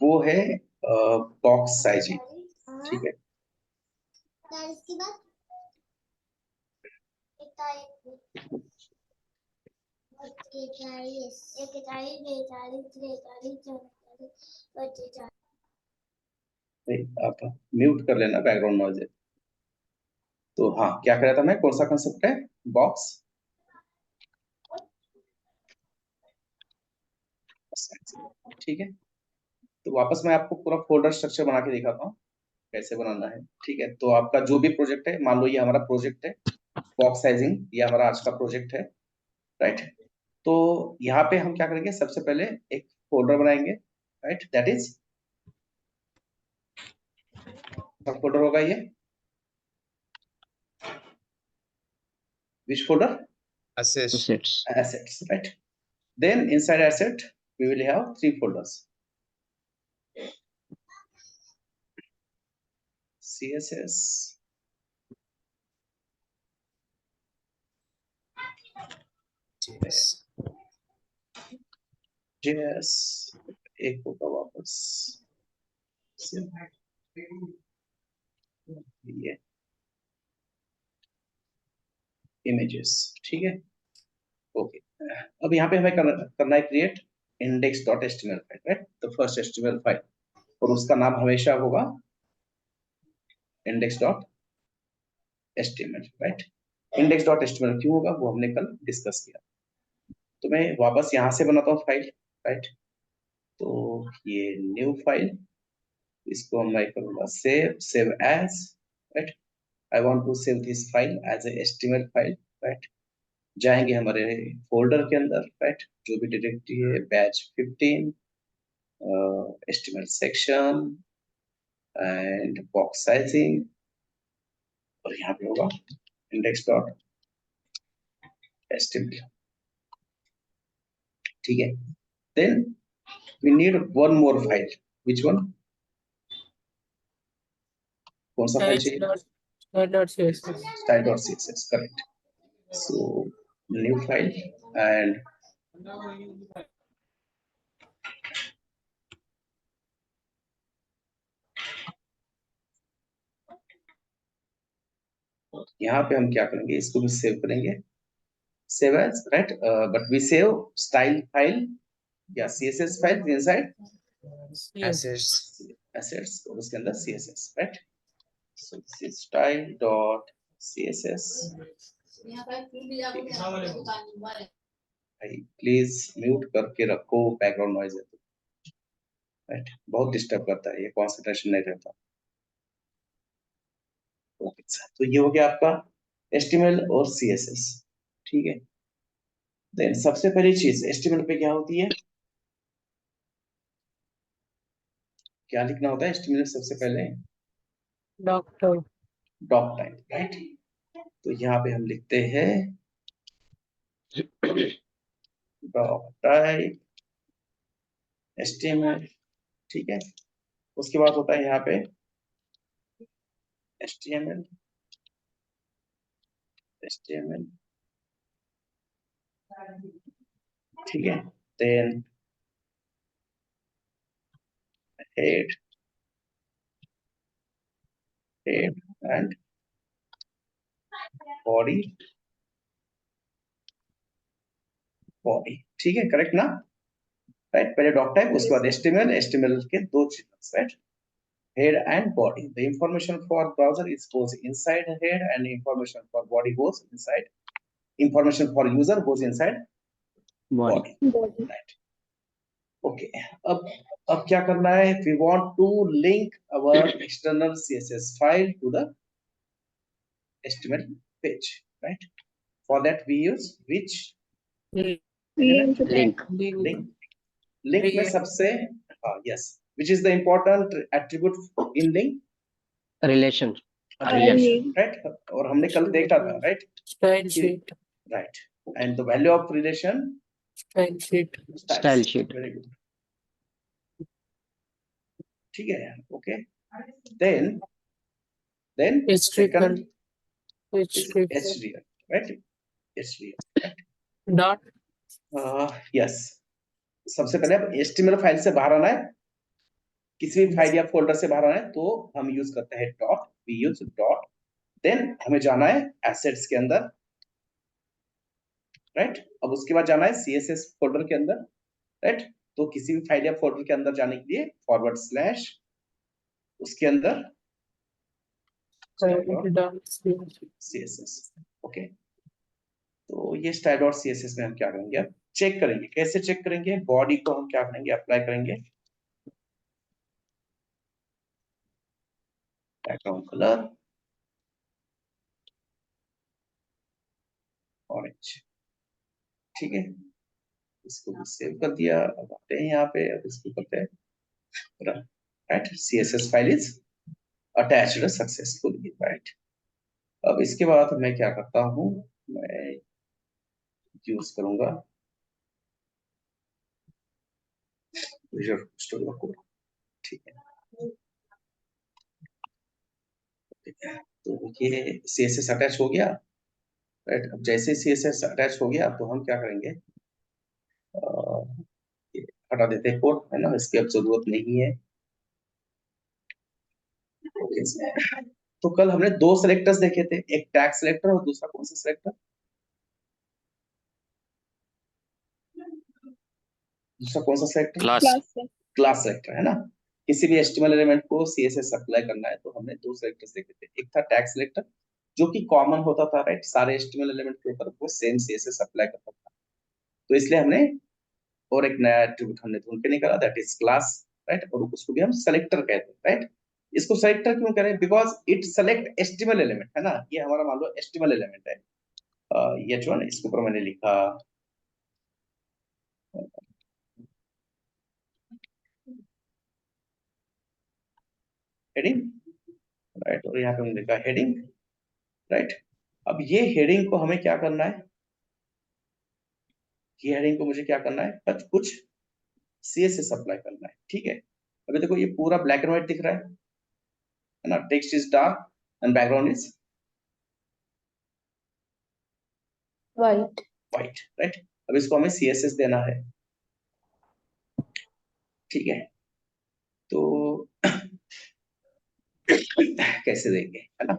वो है box sizing, ठीक है। इसके बाद आप म्यूट कर लेना बैकग्राउंड नॉइज। तो हाँ, क्या कह रहा था मैं, कौन सा कंसेप्ट है, बॉक्स। ठीक है, तो वापस मैं आपको पूरा फोल्डर स्ट्रक्चर बना के दिखाता हूँ कैसे बनाना है। ठीक है, तो आपका जो भी प्रोजेक्ट है, मान लो ये हमारा प्रोजेक्ट है बॉक्स साइजिंग, ये हमारा आज का प्रोजेक्ट है, राइट। तो यहाँ पे हम क्या करेंगे, सबसे पहले एक फोल्डर बनाएंगे, राइट, दैट इज सब फोल्डर होगा ये, विच folder, assets. assets, right. Then inside asset we will have 3 folders: CSS, Yes. JS, एक होगा वापस ये इमेजेस, ठीक है। ओके, अब यहाँ पे हमें करना है क्रिएट index.html फाइल, राइट, तो फर्स्ट HTML फाइल, और उसका नाम हमेशा होगा index.html, राइट। index.html क्यों होगा वो हमने कल डिस्कस किया। तो मैं वापस यहाँ से बनाता हूँ फाइल, राइट। तो ये न्यू फाइल, इसको मैं करूँगा save as, right. I want to save this file as a HTML file, right. जाएंगे हमारे फोल्डर के अंदर, राइट, जो भी डायरेक्टरी है batch 15, HTML section and box sizing, और यहाँ पे होगा index.html, ठीक है। Then we need one more file, which one, कौन सा फाइल चाहिए, style.css, correct. So new file and यहाँ पे हम क्या करेंगे, इसको भी सेव करेंगे, save as, right, but we save style file या CSS फाइल इनसाइड assets, और उसके अंदर CSS, right. So this is style.css, भाई प्लीज म्यूट करके रखो, बैकग्राउंड नॉइज है, राइट, बहुत डिस्टर्ब करता है, ये कंसंट्रेशन नहीं रहता। ओके, तो ये हो गया आपका HTML और CSS, ठीक है। देन सबसे पहली चीज HTML पे क्या होती है, क्या लिखना होता है HTML सबसे पहले, डॉक टाइप, राइट। तो यहाँ पे हम लिखते हैं डॉक टाइप HTML, ठीक है। उसके बाद होता है यहाँ पे HTML, ठीक है। देन head and body, ठीक है, करेक्ट ना, राइट। पहले डॉक टाइप, उसके बाद HTML के दो childrens, right, head and body. The information for browser is goes inside head and information for body goes inside, information for user goes inside body, right. Okay, अब क्या करना है, we want to link our external CSS file to the HTML page, right. For that we use which link में सबसे, yes, which is the important attribute in link, Relation, right, और हमने कल देखा था, right, Style sheet. right, and the value of relation, style sheet. very good, ठीक है, okay. then second HDL, right, HDL, right? Dot. yes, सबसे पहले अब HTML फाइल से बाहर आना है, किसी भी फाइल या फोल्डर से बाहर आना है तो हम यूज करते हैं dot, we use dot. Then हमें जाना है एसेट्स के अंदर, राइट। अब उसके बाद जाना है सीएसएस फोल्डर के अंदर, राइट। तो किसी भी फाइल या फोल्डर के अंदर जाने के लिए फॉरवर्ड स्लैश उसके अंदर CSS। ओके, तो ये स्टाइल डॉट CSS में हम क्या करेंगे, अब चेक करेंगे। कैसे चेक करेंगे? बॉडी को हम क्या करेंगे, अप्लाई करेंगे बैकग्राउंड कलर ऑरेंज, ठीक है। इसको भी सेव कर दिया। अब आते हैं यहाँ पे, अब इसको करते हैं run, right. CSS file is attached successfully, right. अब इसके बाद मैं क्या करता हूँ, मैं यूज करूंगा विजुअल स्टूडियो कोड, ठीक है। तो ये CSS अटैच हो गया, राइट। अब जैसे CSS अटैच हो गया तो हम क्या करेंगे, ये हटा देते हैं कोड, है ना, इसकी अब जरूरत नहीं है। ओके, तो कल हमने दो सेलेक्टर्स देखे थे, एक टैग सेलेक्टर और दूसरा कौन सा सेलेक्टर, दूसरा कौन सा सेलेक्टर, क्लास सेलेक्टर, है ना। किसी भी HTML एलिमेंट को CSS अप्लाई करना है तो हमने दो सेलेक्टर्स देखे थे। एक था टैग सेलेक्टर जो कि कॉमन होता था, राइट, सारे HTML एलिमेंट के ऊपर वो सेम CSS अप्लाई करता था। तो इसलिए हमने और एक नया एट्रीब्यूट हमने ढूंढ के निकाला, दैट इज क्लास, राइट। और उसको भी हम सेलेक्टर कहते हैं, राइट। इसको सेलेक्टर क्यों कह रहे हैं? Because it select HTML element, है ना। ये हमारा मान लो HTML एलिमेंट है, ये जो है ना, इसके ऊपर मैंने लिखा हेडिंग, राइट। और यहाँ पे मैंने लिखा हेडिंग, राइट। अब ये हेडिंग को हमें क्या करना है, ये हेडिंग को मुझे क्या करना है, कुछ CSS अप्लाई करना है, ठीक है। अभी देखो ये पूरा ब्लैक एंड व्हाइट दिख रहा है ना, text is dark and background is white. White, right. अब इसको हमें CSS देना है, ठीक है। तो कैसे देंगे, है ना।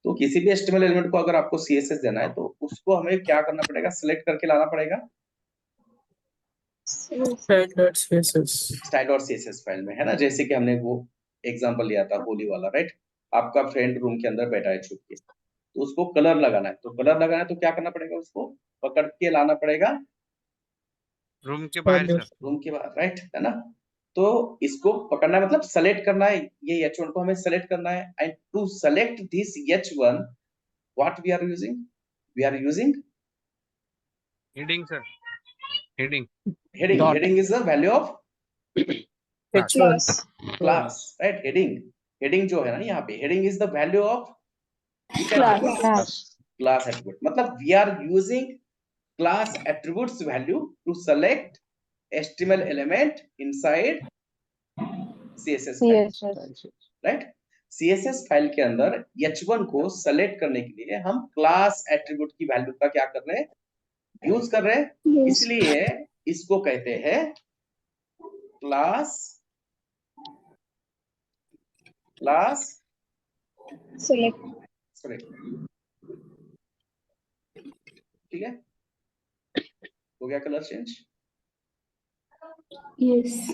तो किसी भी HTML एलिमेंट को अगर आपको CSS देना है तो उसको हमें क्या करना पड़ेगा, सिलेक्ट करके लाना पड़ेगा style.css फाइल में, है ना। जैसे कि हमने वो एग्जांपल लिया था होली वाला, राइट। आपका फ्रेंड रूम के अंदर बैठा है छुप के, तो उसको कलर लगाना है, तो कलर लगाना है तो क्या करना पड़ेगा, उसको पकड़ के लाना पड़ेगा रूम के बाहर सर, रूम के बाहर, राइट, है ना। तो इसको पकड़ना है मतलब सेलेक्ट करना है, ये H1 को हमें सेलेक्ट करना है। And to select this H1 what we are using, we are using heading sir, heading heading is the value of class class, right। heading जो है ना, यहाँ पे heading is the value of which class attribute, class attribute। मतलब we are using class attributes value to select HTML element inside CSS file, right। CSS file के अंदर H1 को select करने के लिए हम क्लास एट्रीब्यूट की वैल्यू का क्या कर रहे हैं, यूज कर रहे हैं। इसलिए इसको कहते हैं क्लास सेलेक्ट, ठीक है। हो गया कलर चेंज, यस।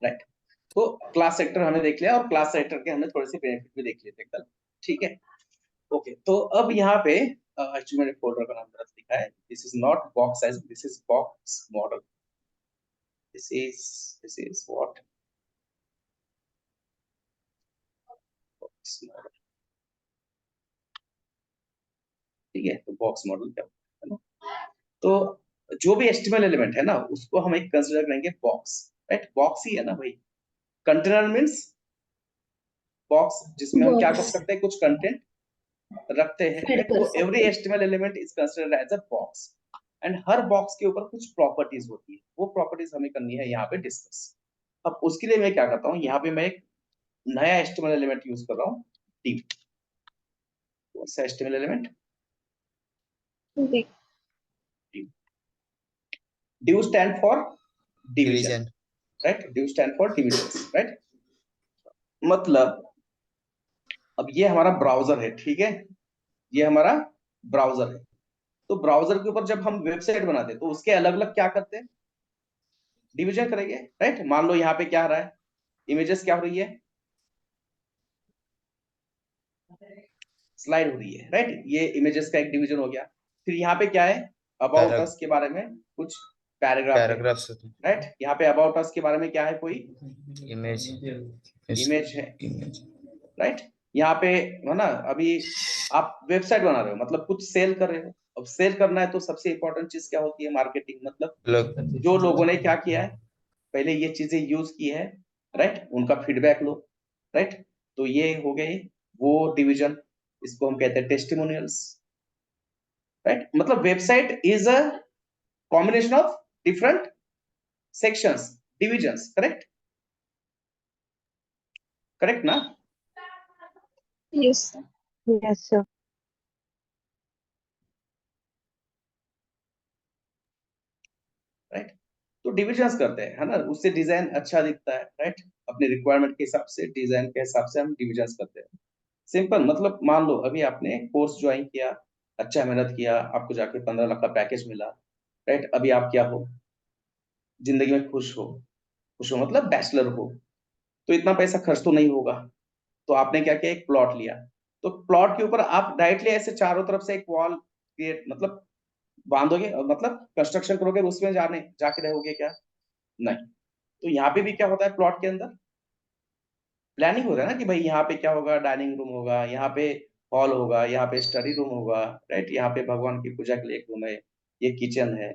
राइट। तो क्लास सेक्टर हमने देख लिया और क्लास सेक्टर के हमने थोड़े से बेनिफिट भी देख लिए थे कल, ठीक है। ओके, तो अब यहाँ पे एक्चुअली मैंने फोल्डर का नाम गलत लिखा है। This is not box size, this is box model, this is what box model, ठीक है। तो बॉक्स मॉडल क्या होता है ना, तो जो भी HTML एलिमेंट है ना उसको हम एक कंसीडर करेंगे बॉक्स, राइट। बॉक्स ही है ना भाई। कंटेनर मींस बॉक्स जिसमें हम क्या कर सकते हैं, कुछ कंटेंट रखते हैं, राइट। तो every HTML element is considered as a box and हर बॉक्स के ऊपर कुछ प्रॉपर्टीज होती है, वो प्रॉपर्टीज हमें करनी है यहाँ पे डिस्कस। अब उसके लिए मैं क्या करता हूँ, यहाँ पे मैं एक नया HTML एलिमेंट यूज कर रहा हूँ, div। कौन सा HTML element, div stand for division, right। div stand for divisions, right। मतलब अब ये हमारा ब्राउजर है, ठीक है, ये हमारा ब्राउजर है। तो ब्राउजर के ऊपर जब हम वेबसाइट बनाते हैं तो उसके अलग अलग क्या करते हैं, डिवीजन करेंगे, राइट। मान लो यहाँ पे क्या आ रहा है, इमेजेस क्या हो रही है, स्लाइड हो रही है, राइट। ये इमेजेस का एक डिवीजन हो गया। फिर यहाँ पे क्या है, अबाउट अस के बारे में कुछ पैराग्राफ है, पैराग्राफ्स राइट। यहाँ पे अबाउट अस के बारे में क्या है, कोई इमेज इमेज है, राइट। यहाँ पे है ना, अभी आप वेबसाइट बना रहे हो मतलब कुछ सेल कर रहे हो। अब सेल करना है तो सबसे इंपॉर्टेंट चीज क्या होती है, मार्केटिंग। मतलब जो लोगों ने क्या किया है, पहले ये चीजें यूज की है, राइट, उनका फीडबैक लो, राइट। तो ये हो गए वो डिवीजन, इसको हम कहते हैं टेस्टिमोनियल्स, राइट। मतलब website is a combination of different sections, divisions, correct, correct ना। Yes, sir. Yes, sir. Right. तो डिविजन्स करते हैं, है ना, उससे डिजाइन अच्छा दिखता है, राइट। अपने रिक्वायरमेंट के हिसाब से, डिजाइन के हिसाब से हम डिविजन्स करते हैं। सिंपल, मतलब मान लो अभी आपने कोर्स ज्वाइन किया, अच्छा मेहनत किया, आपको जाके 15 लाख का पैकेज मिला, राइट। अभी आप क्या हो, जिंदगी में खुश हो, खुश हो मतलब बैचलर हो, तो इतना पैसा खर्च तो नहीं होगा। तो आपने क्या किया, एक प्लॉट लिया। तो प्लॉट के ऊपर आप डायरेक्टली ऐसे चारों तरफ से एक वॉल क्रिएट मतलब बांधोगे, और मतलब कंस्ट्रक्शन करोगे, उसमें जाने जाके रहोगे क्या, नहीं। तो यहाँ पे भी क्या होता है, प्लॉट के अंदर प्लानिंग होता है ना, कि भाई यहाँ पे क्या होगा, डाइनिंग रूम होगा, यहाँ पे हॉल होगा, यहाँ पे स्टडी रूम होगा, राइट। यहाँ पे भगवान की पूजा के लिए एक रूम है, ये किचन है।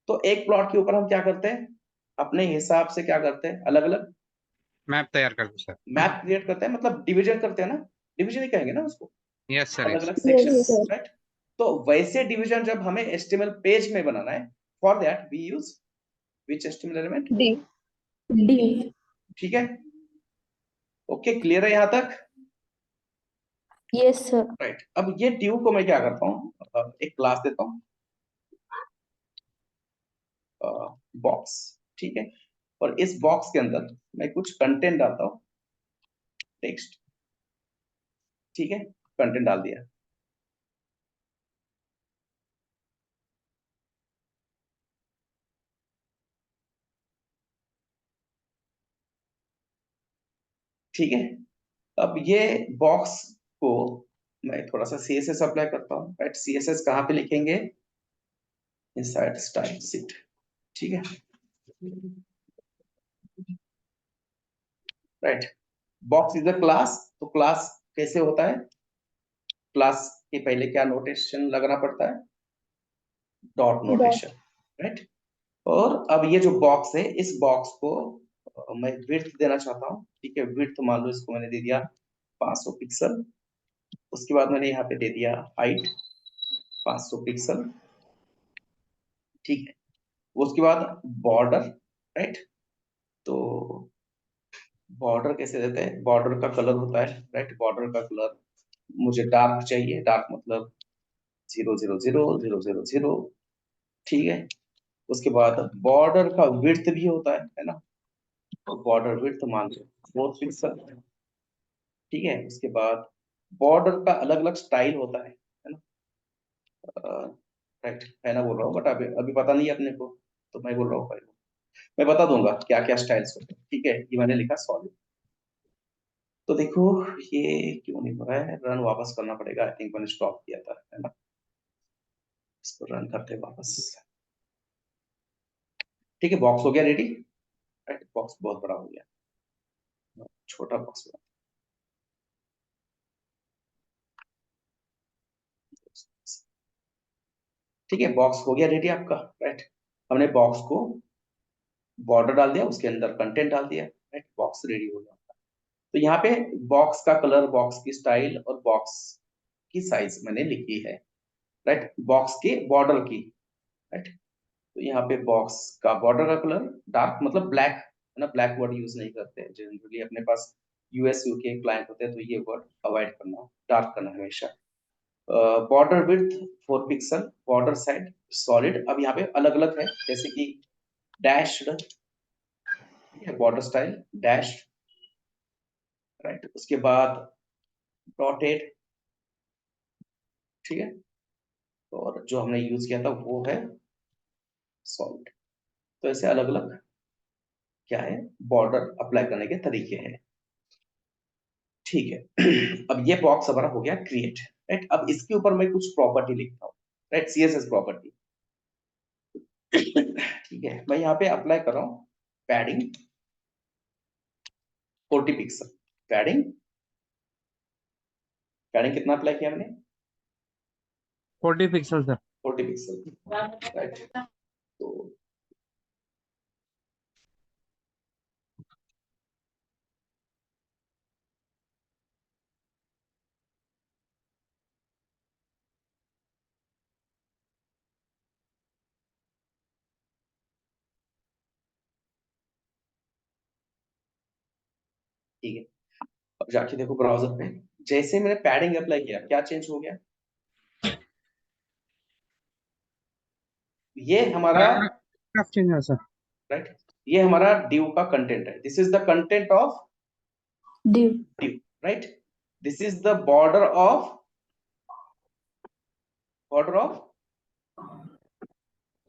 तो एक प्लॉट के ऊपर हम क्या करते हैं, अपने हिसाब से क्या करते हैं, अलग अलग मैप तैयार कर दो सर। मैप क्रिएट करते हैं, मतलब डिवीजन करते हैं ना, डिवीजन ही कहेंगे ना उसको, यस सर, अलग यस। अलग Yes, सेक्शंस, sir. राइट। तो वैसे डिवीजन जब हमें एचटीएमएल पेज में बनाना है, for that we use which HTML element, D. D. ठीक है। ओके, क्लियर है यहाँ तक, Yes, sir. राइट। अब ये ड्यू को मैं क्या करता हूँ, एक क्लास देता हूँ, बॉक्स, ठीक है। और इस बॉक्स के अंदर मैं कुछ कंटेंट डालता हूँ, टेक्स्ट, ठीक है, कंटेंट डाल दिया। ठीक है। अब ये बॉक्स को मैं थोड़ा सा सीएसएस अप्लाई करता हूँ, राइट। सीएसएस कहाँ पे लिखेंगे, इनसाइड स्टाइल शीट, ठीक है, right. Box is a class, तो क्लास कैसे होता है, क्लास के पहले क्या नोटेशन लगना पड़ता है, डॉट Dot. Notation, right. और अब ये जो बॉक्स है, इस बॉक्स को मैं विड्थ देना चाहता हूँ, ठीक है। विड्थ मान लो इसको मैंने दे दिया 500 पिक्सल। उसके बाद मैंने यहाँ पे दे दिया हाइट 500 पिक्सल, ठीक है। उसके बाद बॉर्डर, राइट। तो बॉर्डर कैसे देते हैं, बॉर्डर का कलर होता है, राइट। बॉर्डर का कलर मुझे डार्क चाहिए, डार्क मतलब 0000000, ठीक है। उसके बाद बॉर्डर का विड्थ भी होता है ना, तो बॉर्डर विड्थ मान लो 4 पिक्सल, ठीक है। उसके बाद बॉर्डर का अलग अलग स्टाइल होता है ना, राइट। है ना, बोल रहा हूँ, बट अभी अभी पता नहीं है अपने को, तो मैं बोल रहा हूँ भाई, मैं बता दूंगा क्या क्या स्टाइल्स होते हैं, ठीक है। ये मैंने लिखा सॉलिड। तो देखो ये क्यों नहीं हो रहा है, रन वापस करना पड़ेगा, आई थिंक मैंने स्टॉप किया था, है ना। इसको रन करते हैं वापस, ठीक है। बॉक्स हो गया रेडी, राइट। बॉक्स बहुत बड़ा हो गया, छोटा बॉक्स बना, ठीक है। बॉक्स हो गया रेडी आपका, राइट। हमने बॉक्स को बॉर्डर डाल दिया, उसके अंदर कंटेंट डाल दिया, राइट। बॉक्स रेडी हो गया। तो यहाँ पे बॉक्स का कलर, बॉक्स की स्टाइल और बॉक्स की साइज मैंने लिखी है, राइट। बॉक्स के बॉर्डर की, राइट। तो यहाँ पे बॉक्स का बॉर्डर का कलर डार्क मतलब ब्लैक, है ना। ब्लैक वर्ड यूज नहीं करते हैं जनरली, अपने पास यूएस यूके क्लाइंट होते हैं, तो ये वर्ड अवॉइड करना, डार्क करना हमेशा। Border width 4 pixel, border side solid. अब यहाँ पे अलग अलग है, जैसे कि dashed, border style dash, right. उसके बाद डॉटेड, ठीक है, और जो हमने यूज किया था वो है सॉल्ट। तो ऐसे अलग अलग क्या है, बॉर्डर अप्लाई करने के तरीके हैं, ठीक है। अब ये बॉक्स हमारा हो गया क्रिएट, राइट। अब इसके ऊपर मैं कुछ प्रॉपर्टी लिखता हूँ, राइट, सीएसएस प्रॉपर्टी। ठीक है, मैं यहाँ पे अप्लाई कर रहा हूँ पैडिंग 40 पिक्सल। पैडिंग पैडिंग कितना अप्लाई किया मैंने? 40 पिक्सल सर। 40 pixel, right. तो ठीक है, अब जाके देखो ब्राउजर पे, जैसे मैंने पैडिंग अप्लाई किया क्या चेंज हो गया? ये हमारा, चेंज है सर। राइट, ये हमारा div का कंटेंट है। This is the content of div, div, right. This is the border of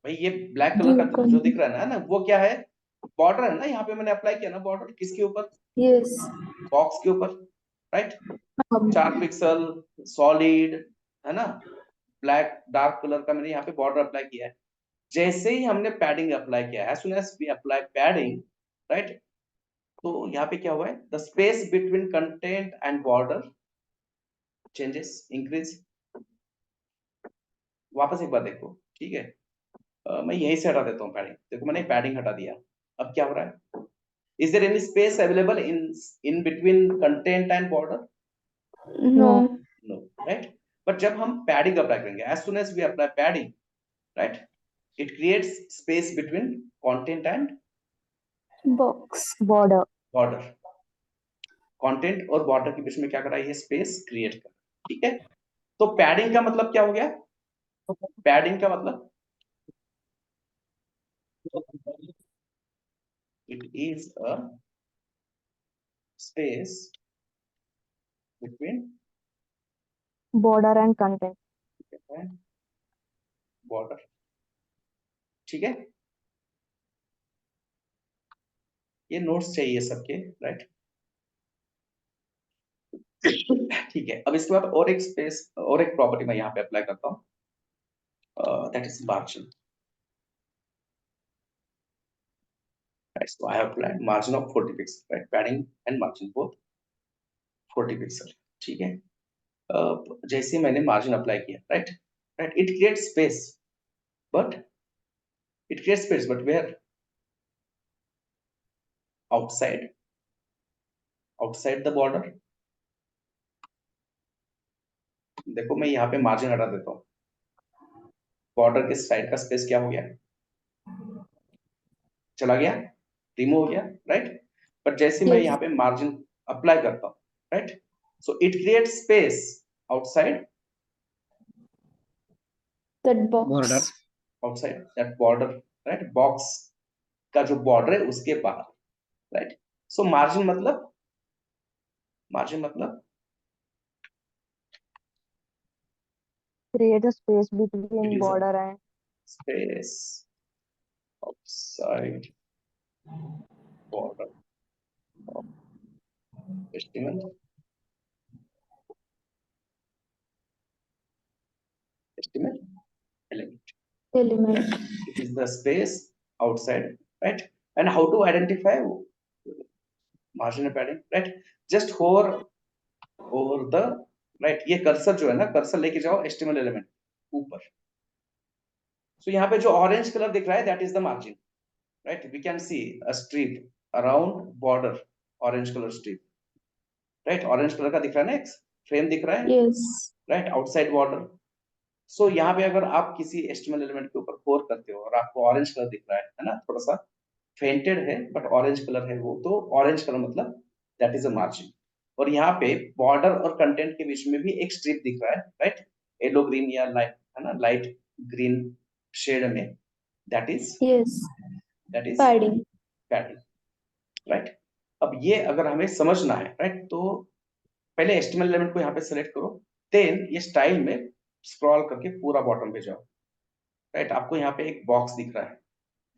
भाई, ये ब्लैक कलर का div जो दिख रहा है ना, वो क्या है? बॉर्डर है ना। यहाँ पे मैंने अप्लाई किया ना बॉर्डर, किसके ऊपर? yes, बॉक्स के ऊपर, राइट। um, 4 पिक्सल सॉलिड, है ना, ब्लैक डार्क कलर का मैंने यहाँ पे बॉर्डर अप्लाई किया है। जैसे ही हमने पैडिंग अप्लाई किया, as soon as we apply padding, right, तो यहाँ पे क्या हुआ है? The space between content and border changes, increase. वापस एक बार देखो, ठीक है। मैं यहीं से हटा देता हूँ पैडिंग। देखो मैंने पैडिंग हटा दिया, अब क्या हो रहा है? Is there any space available in between content and border? no, no, right. But जब हम पैडिंग अप्लाई करेंगे, as soon as we apply padding, right, it creates space between content and box, border, border. Content और border के बीच में क्या करा? ये स्पेस क्रिएट कर, ठीक है। तो पैडिंग का मतलब क्या हो गया? पैडिंग का मतलब it is a space between border and content, border, ठीक है। ये नोट्स चाहिए सबके, राइट। ठीक है, अब इसके बाद और एक स्पेस और एक प्रॉपर्टी मैं यहाँ पे अप्लाई करता हूँ, that is margin, right. So I have applied margin of 40 pixel, right, padding and margin both 40 pixel, ठीक है। जैसे मैंने मार्जिन अप्लाई किया, right, right, it create space, but where? outside the border. देखो मैं यहाँ पे मार्जिन हटा देता हूँ, बॉर्डर के साइड का स्पेस क्या हो गया? चला गया, रिमूव हो गया, राइट। बट जैसे मैं yes, यहाँ पे मार्जिन अप्लाई करता हूँ, right, so it create space outside that box, that border, right, box का जो बॉर्डर है उसके बाहर, राइट। सो मार्जिन मतलब create a space it between is a border and space outside border of HTML element. element, It is the space outside, right? And how to identify margin and padding, right? Just hover over the, right, ये cursor जो है ना, cursor लेके जाओ HTML element ऊपर। सो यहाँ पे जो ऑरेंज कलर दिख रहा है that is the margin, right. We can see a strip around border, orange colour strip, right. Orange colour का दिख रहा है ना, एक फ्रेम दिख रहा है, yes, राइट, आउटसाइड बॉर्डर। सो यहाँ पे अगर आप किसी HTML एलिमेंट के ऊपर होवर करते हो और आपको ऑरेंज कलर दिख रहा है ना, थोड़ा सा फेंटेड है बट ऑरेंज कलर है वो, तो ऑरेंज कलर मतलब दैट इज अ मार्जिन। और यहाँ पे बॉर्डर और कंटेंट के बीच में भी एक स्ट्रिप दिख रहा है, राइट, येलो ग्रीन या लाइट, है ना, लाइट ग्रीन शेड में, that is yes, padding, padding, right. अब ये अगर हमें समझना है, राइट, तो पहले HTML एलिमेंट को यहाँ पे सेलेक्ट करो, देन ये स्टाइल में स्क्रॉल करके पूरा बॉटम पे जाओ, राइट। आपको यहाँ पे एक बॉक्स दिख रहा है,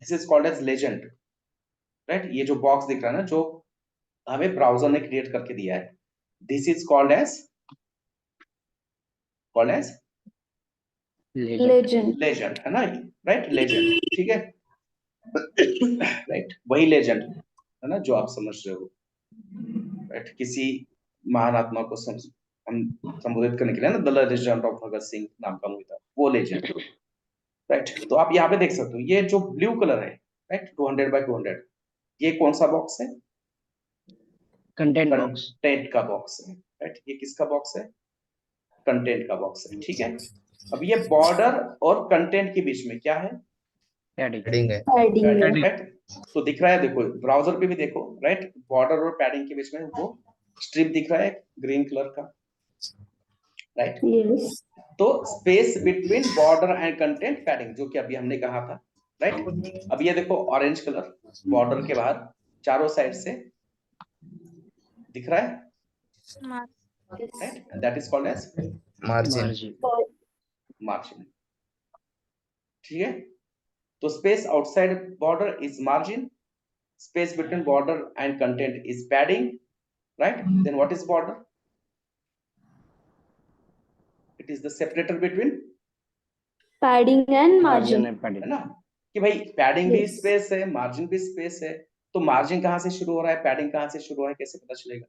this is called as legend, right. ये जो बॉक्स दिख रहा है ना, जो हमें ब्राउजर ने क्रिएट करके दिया है, this is called as Legend. Legend, है ना, राइट, लेजेंड, ठीक है। राइट, वही लेजेंड है ना जो आप समझ रहे हो, राइट। किसी महान आत्मा को हम संबोधित करने के लिए ना, the legend of Bhagat Singh नाम का मूवी था, वो लेजेंड, राइट। तो आप यहाँ पे देख सकते हो, ये जो ब्लू कलर है, राइट, 200 बाय 200, ये कौन सा बॉक्स है? Content box. कंटेंट का बॉक्स है, राइट। ये किसका बॉक्स है? कंटेंट का बॉक्स है, ठीक है। अब ये बॉर्डर और कंटेंट के बीच में क्या है? पैडिंग है। Padding है. राइट। तो दिख रहा है, देखो ब्राउजर पे भी देखो, राइट, बॉर्डर और पैडिंग के बीच में वो स्ट्रिप दिख रहा है ग्रीन कलर का, राइट। Yes. तो space between border and content padding, जो कि अभी हमने कहा था, राइट। अब ये देखो ऑरेंज कलर बॉर्डर के बाहर चारों साइड से दिख रहा है, right, that is called as margin. Margin, ठीक है। तो space outside border is margin, space between border and content is padding, right? Then what is border? It is the separator between, Padding and margin margin. है है padding. ना, कि भाई padding भी Yes. Space है, मार्जिन भी space है, तो मार्जिन कहां से शुरू हो रहा है, पैडिंग कहां से शुरू हो रहा है, कैसे पता चलेगा?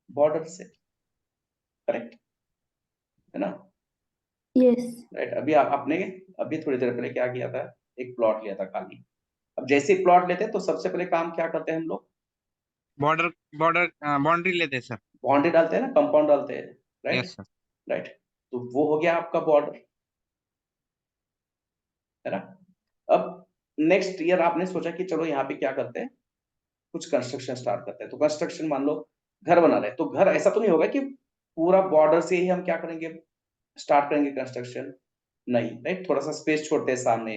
बॉर्डर से, करेक्ट, है ना, Yes. राइट। अभी आपने अभी थोड़ी देर पहले क्या किया था, एक प्लॉट लिया था खाली। अब जैसे ही प्लॉट लेते हैं तो सबसे पहले काम क्या करते हैं हम लोग? बॉर्डर बॉर्डर बाउंड्री लेते हैं सर। बाउंड्री डालते हैं ना, कंपाउंड डालते हैं, राइट, यस सर। राइट। तो वो हो गया आपका बॉर्डर, है ना। अब नेक्स्ट ईयर आपने सोचा कि चलो यहाँ पे क्या करते हैं, कुछ कंस्ट्रक्शन स्टार्ट करते हैं। तो कंस्ट्रक्शन मान लो घर बना रहे हैं, तो घर ऐसा तो नहीं होगा कि पूरा बॉर्डर से ही हम क्या करेंगे, स्टार्ट करेंगे कंस्ट्रक्शन, नहीं, राइट। थोड़ा सा स्पेस छोड़ते हैं सामने,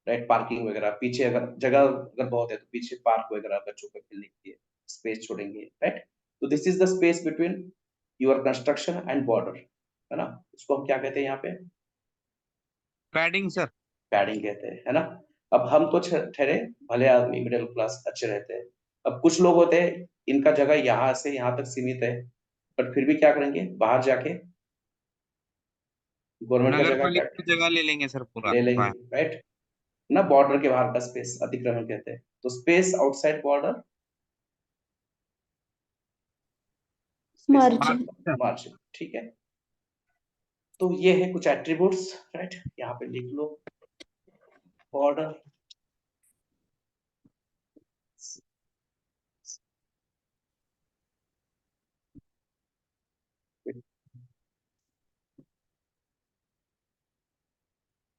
राइट, पार्किंग वगैरह, पीछे अगर जगह अगर बहुत है तो पीछे पार्क वगैरह बच्चों को खेलने के लिए स्पेस छोड़ेंगे, राइट। तो this is the space between your construction and border, है ना। उसको हम क्या कहते हैं यहाँ पे? Padding sir. पैडिंग कहते हैं, है ना। अब हम तो ठहरे भले आदमी, मिडिल क्लास, अच्छे रहते हैं। अब कुछ लोग होते हैं, इनका जगह यहाँ से यहाँ तक सीमित है, बट फिर भी क्या करेंगे, बाहर जाके गवर्नमेंट का नगर जगह पालिका की जगह ले लेंगे सर पूरा ले लेंगे, बाहर। राइट ना। बॉर्डर के बाहर का स्पेस अतिक्रमण कहते हैं। तो space outside border, Margin. Margin, ठीक है। तो ये है कुछ एट्रीब्यूट्स, राइट, यहाँ पे लिख लो, बॉर्डर,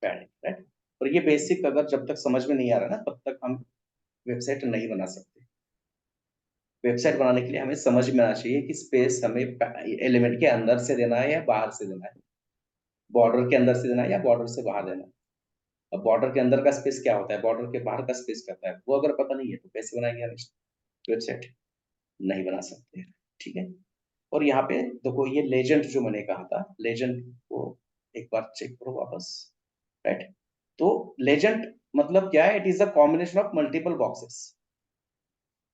पैडिंग, राइट। और ये बेसिक अगर जब तक समझ में नहीं आ रहा ना, तब तक हम वेबसाइट नहीं बना सकते। वेबसाइट बनाने के लिए हमें समझ में आना चाहिए कि स्पेस हमें एलिमेंट के अंदर से देना है या बाहर से देना है, बॉर्डर के अंदर से देना है या बॉर्डर से बाहर देना है। अब बॉर्डर के अंदर का स्पेस क्या होता है, बॉर्डर के बाहर का स्पेस क्या होता है, वो अगर पता नहीं है तो कैसे बनाएंगे हम वेबसाइट? नहीं बना सकते, ठीक है। और यहाँ पे देखो, ये लेजेंड जो मैंने कहा था, लेजेंड को एक बार चेक करो वापस, राइट। तो लेजेंड मतलब क्या है? It is a combination of multiple boxes,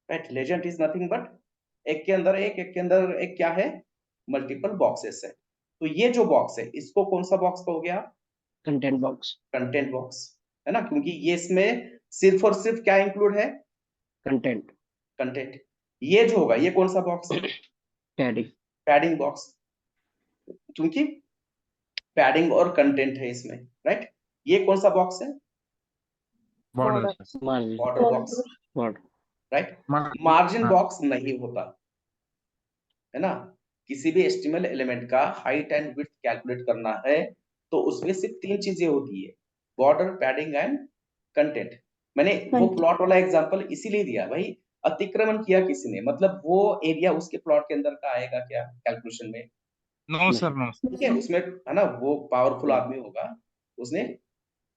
right. Legend is nothing but एक के अंदर एक, एक के अंदर एक, क्या है? मल्टीपल बॉक्सेस है। तो ये जो बॉक्स है, इसको कौन सा बॉक्स हो गया? Content box. कंटेंट बॉक्स, है ना, क्योंकि ये इसमें सिर्फ और सिर्फ क्या इंक्लूड है? कंटेंट। कंटेंट। ये जो होगा, ये कौन सा बॉक्स है? पैडिंग। पैडिंग बॉक्स, क्योंकि पैडिंग और कंटेंट है इसमें, राइट। ये कौन सा बॉक्स है? Border Border. Sir. Margin. Border box, border. Right. Margin. Margin हाँ। बॉक्स नहीं होता, है ना। किसी भी HTML एलिमेंट का हाइट एंड विड्थ कैलकुलेट करना है तो उसमें सिर्फ 3 चीजें होती है, बॉर्डर, पैडिंग एंड कंटेंट। मैंने वो Content. प्लॉट वाला एग्जांपल इसीलिए दिया भाई, अतिक्रमण किया किसी ने, मतलब वो एरिया उसके प्लॉट के अंदर का आएगा क्या कैलकुलेशन में? No sir, no. ठीक है, उसमें, है ना, वो पावरफुल आदमी होगा, उसने,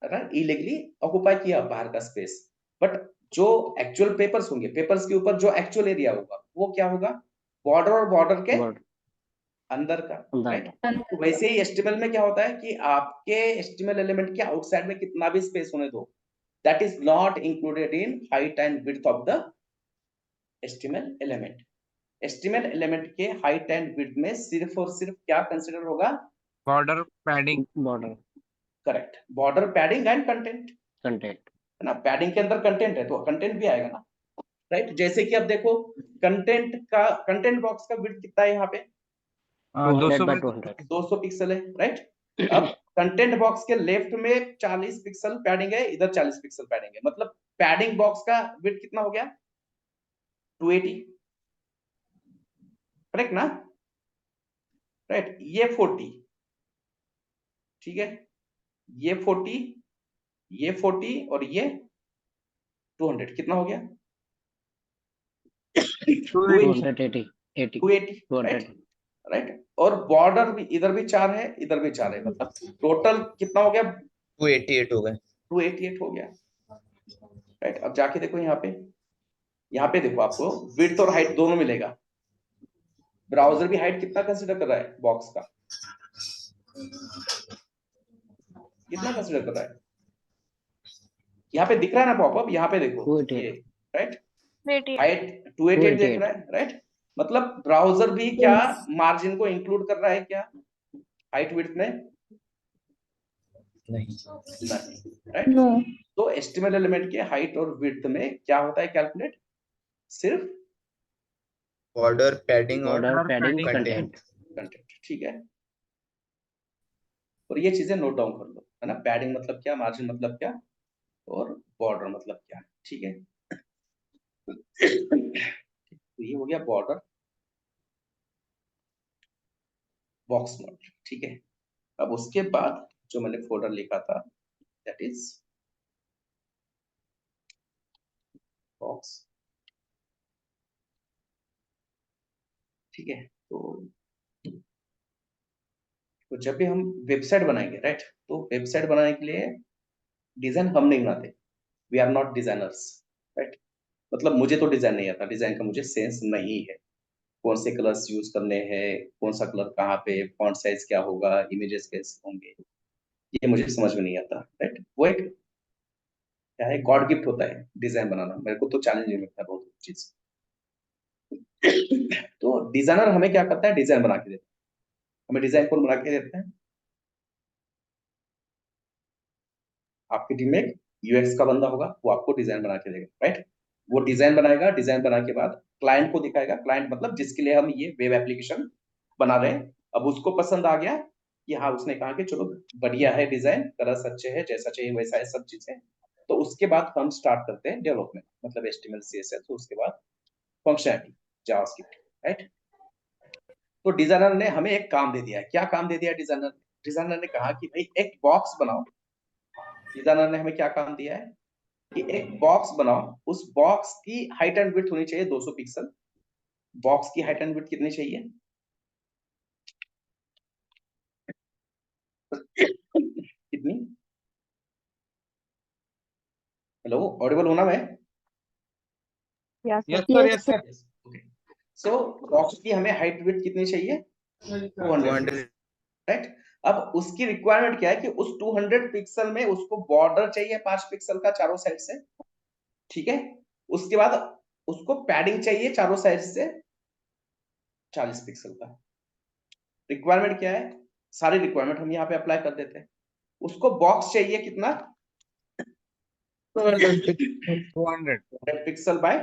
है ना, इलीगली ऑक्युपाई किया बाहर का स्पेस, बट जो एक्चुअल पेपर्स होंगे, पेपर्स के ऊपर जो एक्चुअल एरिया होगा वो क्या होगा, बॉर्डर और बॉर्डर के बॉर्डर अंदर का, अंदर राइट। का। तो वैसे ही एचटीएमएल में क्या होता है कि आपके एचटीएमएल एलिमेंट के आउटसाइड में कितना भी स्पेस होने दो, that is not included in height and width of the HTML element. HTML element के हाइट एंड विड्थ में सिर्फ और सिर्फ क्या कंसीडर होगा, border padding. Border correct, border, padding and content, content. है ना। पैडिंग के अंदर कंटेंट है तो कंटेंट भी आएगा ना, राइट। जैसे कि अब देखो कंटेंट बॉक्स का विड्थ कितना है यहाँ पे, 200 by 200 200। 200 पिक्सल है, राइट। अब कंटेंट बॉक्स के लेफ्ट में 40 पिक्सल पैडिंग है, इधर 40 पिक्सल पैडिंग है, मतलब पैडिंग बॉक्स का विड्थ कितना हो गया, 280, करेक्ट ना, राइट। ये 40, ठीक है, ये 40, ये 40 और ये 200, कितना हो गया, 280 80 280, 200। Right, right. और बॉर्डर भी, इधर भी 4 है, इधर भी 4 है, मतलब टोटल कितना हो गया, 288 हो गए। 288 हो गया, राइट। अब जाके देखो यहाँ पे देखो आपको विड्थ और हाइट दोनों मिलेगा। ब्राउजर भी हाइट कितना कंसीडर कर रहा है बॉक्स का, कितना कंसीडर कर रहा है, यहाँ पे दिख रहा है ना पॉपअप, यहाँ पे देखो 288 ये, राइट, 288 हाइट 288 देख रहा है, राइट। मतलब ब्राउजर भी क्या मार्जिन को इंक्लूड कर रहा है क्या हाइट विड्थ में, नहीं, राइट। No. तो एस्टिमेट एलिमेंट के हाइट और विड्थ में क्या होता है कैलकुलेट, सिर्फ बॉर्डर, पैडिंग और border padding content। Content. Content, ठीक है। और ये चीजें नोट डाउन कर लो, है ना, पैडिंग मतलब क्या, मार्जिन मतलब क्या, और बॉर्डर मतलब क्या, ठीक है। तो ये हो गया बॉर्डर बॉक्स मॉडल, ठीक है। अब उसके बाद जो मैंने फोल्डर लिखा था दैट इज बॉक्स, ठीक है। तो जब भी हम वेबसाइट बनाएंगे, राइट, तो वेबसाइट बनाने के लिए डिजाइन हम नहीं बनाते, we are not designers, right. मतलब मुझे तो डिजाइन नहीं आता, डिजाइन का मुझे सेंस नहीं है, कौन से कलर्स यूज करने हैं, कौन सा कलर कहाँ पे, फॉन्ट साइज क्या होगा, इमेजेस कैसे होंगे, ये मुझे समझ में नहीं आता, राइट। वो एक क्या है, गॉड गिफ्ट होता है डिजाइन बनाना, मेरे को तो चैलेंजिंग लगता है बहुत चीज। तो डिजाइनर हमें क्या करता है, डिजाइन बना के देता है। हमें डिजाइन कौन बना के देता है, आपकी टीम में यूएक्स का बंदा होगा, वो आपको डिजाइन बना के देगा, राइट। वो डिजाइन बनाएगा, डिजाइन बना के बाद क्लाइंट को दिखाएगा, क्लाइंट मतलब जिसके लिए हम ये वेब एप्लीकेशन बना रहे हैं। अब उसको पसंद आ गया कि हाँ, उसने कहा कि चलो बढ़िया है डिजाइन, कलर्स अच्छे है, जैसा चाहिए वैसा है, सब चीजें। तो उसके बाद हम स्टार्ट करते हैं डेवलपमेंट, मतलब एचटीएमएल सीएसएस, तो उसके बाद फंक्शनलिटी जावास्क्रिप्ट, राइट। तो डिजाइनर ने हमें एक काम दे दिया है, क्या काम दे दिया डिजाइनर, डिजाइनर ने कहा कि भाई एक बॉक्स बनाओ। डिजाइनर ने हमें क्या काम दिया है कि एक बॉक्स बनाओ, उस बॉक्स की हाइट एंड विड्थ होनी चाहिए 200 पिक्सल। बॉक्स की हाइट एंड विड्थ कितनी चाहिए, कितनी, हेलो, ऑडिबल होना मैं, yes yes sir sir, Yes, yes sir. Okay. सो बॉक्स की हमें हाइट विड्थ कितनी चाहिए, 200 200। राइट। अब उसकी रिक्वायरमेंट क्या है कि उस 200 पिक्सल में उसको बॉर्डर चाहिए 5 पिक्सल का चारों साइड से, ठीक है। उसके बाद उसको पैडिंग चाहिए चारों साइड से 40 पिक्सल का। रिक्वायरमेंट क्या है, सारी रिक्वायरमेंट हम यहाँ पे अप्लाई कर देते हैं। उसको बॉक्स चाहिए कितना, 200। Pixel by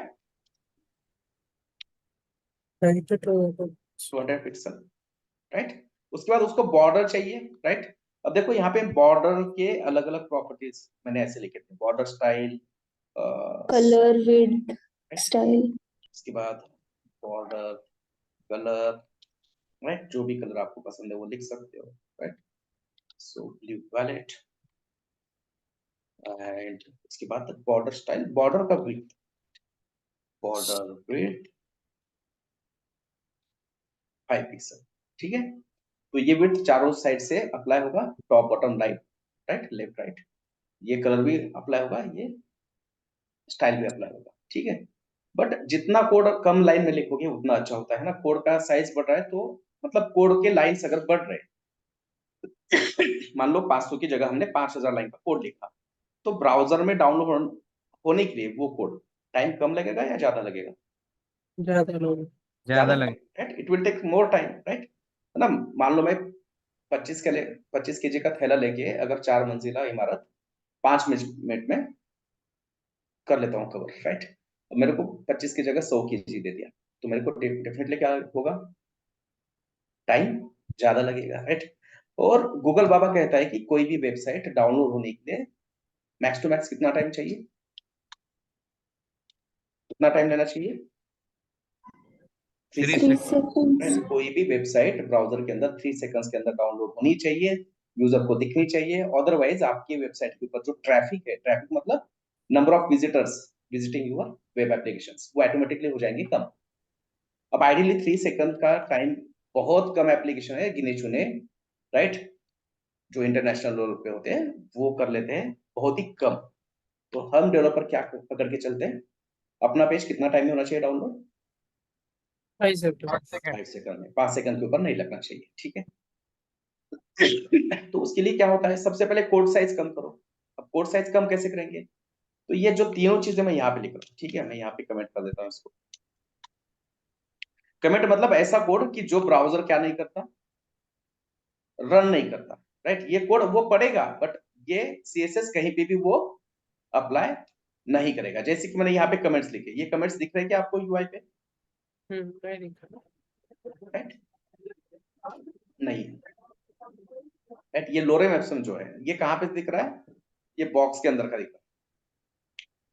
200 pixel, right. उसके बाद उसको बॉर्डर चाहिए, राइट। अब देखो यहाँ पे बॉर्डर के अलग अलग प्रॉपर्टीज मैंने ऐसे लिखे थे, border style, color, width, style. उसके बाद बॉर्डर कलर, राइट, जो भी कलर आपको पसंद है वो लिख सकते हो, right. So blue wallet, and इसके बाद बॉर्डर स्टाइल, बॉर्डर का विड्थ, बॉर्डर विड्थ 5 पिक्सल, ठीक है। तो ये विड्थ चारों साइड से अप्लाई होगा, top bottom right, right left right, ये कलर भी अप्लाई होगा, ये स्टाइल भी अप्लाई होगा, ठीक है। बट जितना कोड कम लाइन में लिखोगे उतना अच्छा होता है ना। कोड का साइज बढ़ रहा है तो मतलब कोड के लाइंस अगर बढ़ रहे मान लो 500 की जगह हमने 5000 लाइन का कोड लिखा, तो ब्राउजर में डाउनलोड होने के लिए वो कोड टाइम कम लगेगा या ज्यादा लगेगा? ज्यादा ज्यादा लगे। Right, it will take more time, right है ना। मान लो मैं 25 केजी का थैला लेके अगर 4 मंजिला इमारत 5 मिनट में कर लेता हूँ कवर, राइट। अब मेरे को 25 की जगह 100 केजी दे दिया, तो मेरे को डेफिनेटली क्या होगा, टाइम ज्यादा लगेगा, राइट। और गूगल बाबा कहता है कि कोई भी वेबसाइट डाउनलोड होने के लिए मैक्स टू मैक्स कितना टाइम चाहिए, कितना टाइम लेना चाहिए? 3 3 3 सेकंड। seconds. कोई भी वेबसाइट ब्राउजर के अंदर 3 सेकंड्स के अंदर डाउनलोड होनी चाहिए, यूजर को दिखनी चाहिए, अदरवाइज आपकी वेबसाइट के ऊपर जो ट्रैफिक है, ट्रैफिक मतलब number of visitors visiting your web applications, वो ऑटोमेटिकली हो जाएंगे कम। अब आइडियली 3 सेकंड का टाइम बहुत कम एप्लीकेशन है, गिने चुने, राइट, जो इंटरनेशनल लेवल पे होते हैं वो कर लेते हैं बहुत ही कम। तो हम डेवलपर क्या पकड़ के चलते हैं, अपना पेज कितना टाइम में होना चाहिए डाउनलोड? 5 सेकंड। 5 सेकंड में, 5 सेकंड के ऊपर नहीं लगना चाहिए, ठीक है। तो उसके लिए क्या होता है, सबसे पहले कोड साइज कम करो। अब कोड साइज कम कैसे करेंगे? तो ये जो तीनों चीजें मैं यहाँ पे लिख रहा हूँ, ठीक है, मैं यहाँ पे कमेंट कर देता हूँ इसको। कमेंट मतलब ऐसा कोड कि जो ब्राउजर क्या नहीं करता, रन नहीं करता, राइट। ये कोड वो पढ़ेगा बट ये सीएसएस कहीं पे भी वो अप्लाई नहीं करेगा। जैसे कि मैंने यहाँ पे कमेंट्स लिखे, ये कमेंट्स दिख रहे हैं क्या आपको यूआई पे? राइट, नहीं, राइट। ये लोरेम एप्सन जो है ये कहाँ पे दिख रहा है? ये बॉक्स के अंदर का दिख रहा है।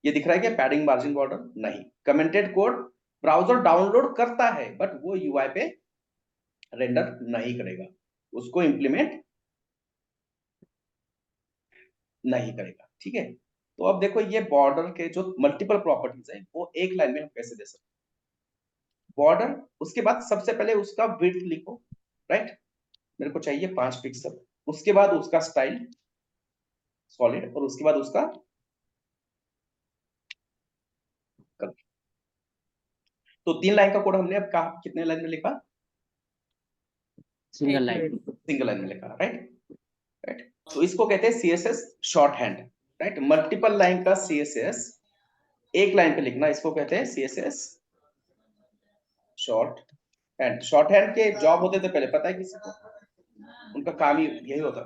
ये दिख रहा है क्या पैडिंग मार्जिन बॉर्डर? नहीं। कमेंटेड कोड ब्राउजर डाउनलोड करता है बट वो यूआई पे रेंडर नहीं करेगा, उसको इंप्लीमेंट नहीं करेगा, ठीक है। तो अब देखो ये बॉर्डर के जो मल्टीपल प्रॉपर्टीज है वो एक लाइन में हम कैसे दे सकते हैं? बॉर्डर, उसके बाद सबसे पहले उसका विड्थ लिखो, राइट, मेरे को चाहिए 5 पिक्सल। उसके बाद उसका स्टाइल सॉलिड, और उसके बाद उसका कलर। तो 3 लाइन का कोड हमने अब कहा कितने लाइन में लिखा? Single line. सिंगल लाइन में लिखा, राइट, राइट। तो इसको कहते हैं CSS short hand, right. Multiple line का सीएसएस एक लाइन पे लिखना, इसको कहते हैं CSS short hand. Short hand के जॉब होते थे पहले, पता है किसी को? उनका काम ही यही होता,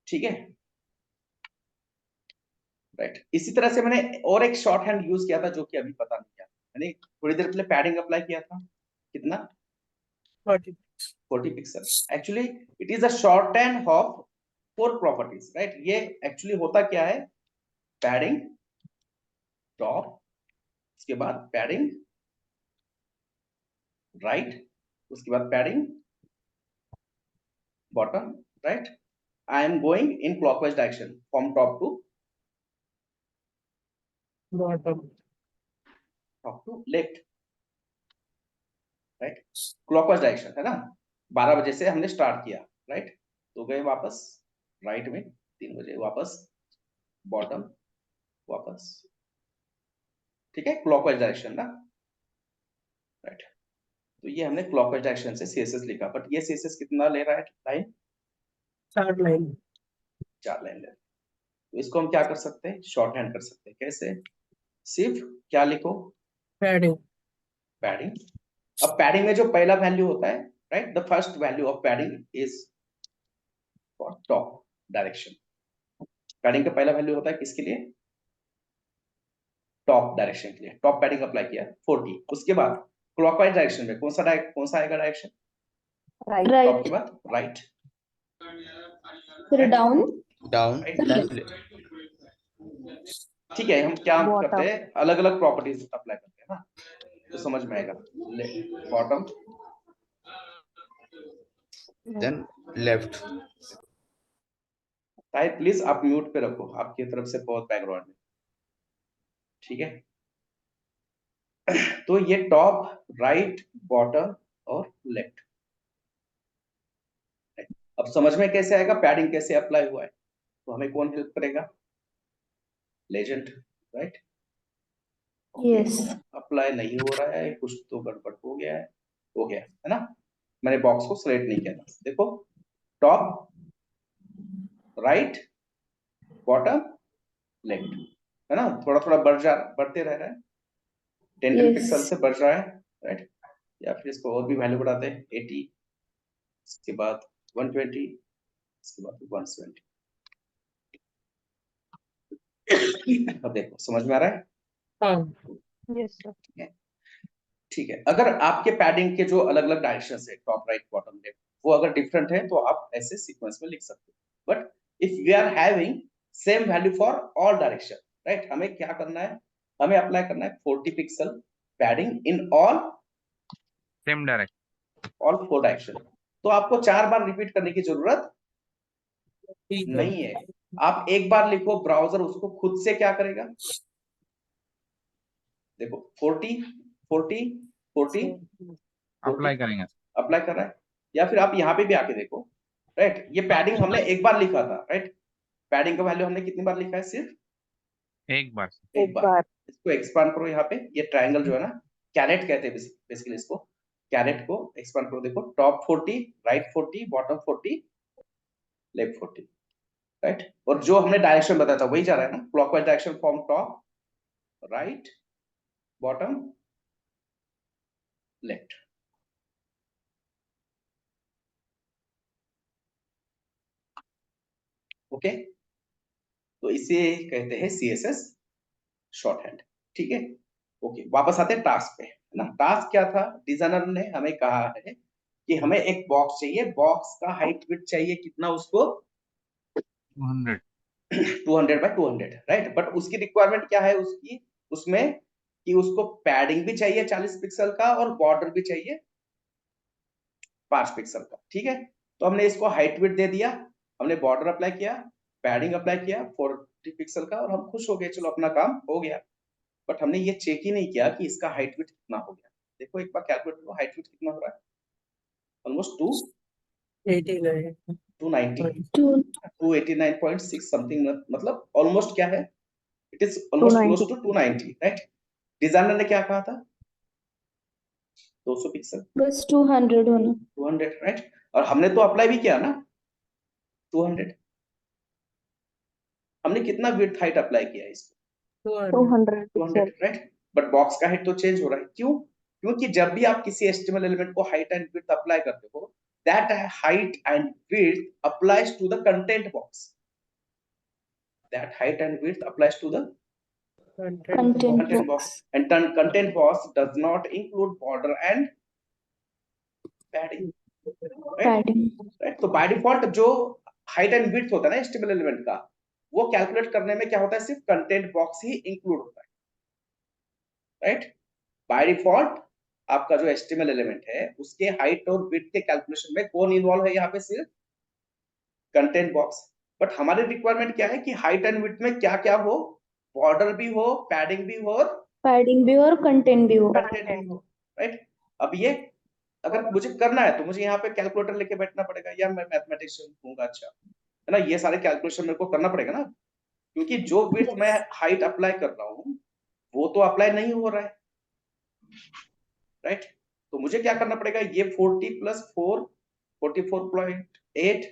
ठीक है, राइट। इसी तरह से मैंने और एक शॉर्ट हैंड यूज किया था जो कि अभी पता नहीं क्या, मैंने थोड़ी देर पहले पैडिंग अप्लाई किया था, कितना? 40 pixel. Actually it is a short hand of 4 properties, right. ये एक्चुअली होता क्या है, पैडिंग टॉप, उसके बाद पैडिंग राइट, उसके बाद padding bottom, right. I am going in clockwise direction from top to left, right, clockwise direction है ना। 12 बजे से हमने स्टार्ट किया, राइट, तो गए वापस राइट में, 3 बजे वापस बॉटम, वापस, ठीक है, क्लॉकवाइज डायरेक्शन ना, राइट। तो ये हमने क्लॉकवाइज डायरेक्शन से सीएसएस लिखा, बट ये सीएसएस कितना ले रहा है लाइन? 4 लाइन ले रहा है। तो इसको हम क्या कर सकते हैं, शॉर्ट हैंड कर सकते हैं। कैसे? सिर्फ क्या लिखो, पैडिंग, पैडिंग। अब पैडिंग में जो पहला वैल्यू होता है, right, the first value of padding is for top direction. Padding का पहला वैल्यू होता है किसके लिए? टॉप डायरेक्शन के लिए। टॉप पैडिंग अप्लाई किया 40। उसके बाद क्लॉकवाइज डायरेक्शन में कौन सा आएगा डायरेक्शन? Right. टॉप के Right. बाद राइट, फिर down. डाउन राइट, ठीक है। हम क्या Bottom. करते हैं, अलग अलग प्रॉपर्टीज अप्लाई करते हैं ना, तो समझ में आएगा। Bottom, then left. Sahib please आप म्यूट पे रखो, आपकी तरफ से बहुत बैकग्राउंड में, ठीक है। तो ये टॉप, राइट, बॉटम और लेफ्ट। अब समझ में कैसे आएगा पैडिंग कैसे अप्लाई हुआ है? तो हमें कौन हेल्प करेगा? Legend, right? Yes. अप्लाई नहीं हो रहा है, कुछ तो गड़बड़ हो गया है ना? मैंने बॉक्स को सिलेक्ट नहीं किया था। देखो टॉप, राइट, बॉटम, लेफ्ट, है ना? थोड़ा थोड़ा बढ़ते रह रहा है, 10 Yes. पिक्सल से बढ़ रहा है, राइट? या फिर इसको और भी वैल्यू बढ़ाते हैं, 80, इसके बाद 120, इसके बाद 120। अब देखो समझ में आ रहा है? हाँ Yes, sir. ठीक है। अगर आपके पैडिंग के जो अलग अलग डायरेक्शन है, टॉप, राइट, बॉटम, लेफ्ट, वो अगर डिफरेंट है तो आप ऐसे सीक्वेंस में लिख सकते हो। But if we are having same value for all direction, right, हमें क्या करना है? हमें अप्लाई करना है 40 pixel padding in all same direction, all 4 direction. तो आपको 4 बार रिपीट करने की जरूरत ठीक है। नहीं है। आप एक बार लिखो, ब्राउजर उसको खुद से क्या करेगा? देखो 40 40 40 अप्लाई करेंगे। अप्लाई कर रहा है। या फिर आप यहाँ पे भी आके देखो, राइट, ये पैडिंग हमने एक बार लिखा था, राइट? पैडिंग का वैल्यू हमने कितनी बार लिखा है? सिर्फ एक बार। एक बार। इसको एक्सपांड करो, यहाँ पे ये ट्रायंगल जो है ना, कैरेट कहते हैं बेसिकली इसको, कैरेट को एक्सपांड करो। देखो top 40, right 40, bottom 40, left 40, right? और जो हमने डायरेक्शन बताया था वही जा रहा है ना, clockwise direction from top, right, bottom, left. Okay, तो इसे कहते हैं CSS शॉर्ट हैंड, ठीक है? ओके, वापस आते हैं टास्क पे, है ना? टास्क क्या था? डिजाइनर ने हमें कहा है कि हमें एक बॉक्स चाहिए, बॉक्स का हाइट विड्थ चाहिए कितना उसको? 200। 200 बाय 200, राइट? बट उसकी रिक्वायरमेंट क्या है उसकी, उसमें कि उसको पैडिंग भी चाहिए 40 पिक्सल का और बॉर्डर भी चाहिए 5 पिक्सल का, ठीक है? तो हमने इसको हाइट विड्थ दे दिया, हमने बॉर्डर अप्लाई किया, पैडिंग अप्लाई किया 40 पिक्सल का, और हम खुश हो गए, चलो अपना काम हो गया। बट हमने ये चेक ही नहीं किया कि इसका हाइट विड्थ कितना हो गया। देखो एक बार कैलकुलेट करो, हाइट विड्थ कितना हो रहा है? ऑलमोस्ट 89 290, Two 289.6 समथिंग, मतलब ऑलमोस्ट क्या है? It is almost 290. Close to 290, right? Designer ने क्या कहा था? 200 पिक्सल, बस 200 होना. 200, राइट? और हमने तो अप्लाई भी किया ना 200। हमने कितना विड्थ हाइट अप्लाई किया है इसको? 200 200, pixel. राइट? बट बॉक्स का हाइट तो चेंज हो रहा है, क्यों? क्योंकि जब भी आप किसी HTML एलिमेंट को हाइट एंड विड्थ अप्लाई करते हो, that height and width applies to the content box, that height and width applies to the Content content box, box. and content box does not include border and padding, right? Padding. right? तो by default जो height and width होता है ना HTML element का, वो calculate करने में क्या होता है? सिर्फ कंटेंट बॉक्स ही इंक्लूड होता है, राइट? बाय डिफॉल्ट आपका जो HTML एलिमेंट है उसके हाइट और विड्थ के कैलकुलेशन में कौन इन्वॉल्व है? यहाँ पे सिर्फ कंटेंट बॉक्स। बट हमारी रिक्वायरमेंट क्या है कि हाइट एंड विड्थ में क्या क्या हो? बॉर्डर भी हो, पैडिंग भी हो, और Padding भी हो और content भी हो. कंटेंट भी हो, राइट? अब ये अगर मुझे करना है तो मुझे यहाँ पे कैलकुलेटर लेके बैठना पड़ेगा, या मैं मैथमेटिशियन हूँ, अच्छा है ना? ये सारे कैलकुलेशन मेरे को करना पड़ेगा ना, क्योंकि जो विड्थ मैं हाइट अप्लाई कर रहा हूँ वो तो अप्लाई नहीं हो रहा है, राइट? तो मुझे क्या करना पड़ेगा? ये 40 प्लस 4 44.8,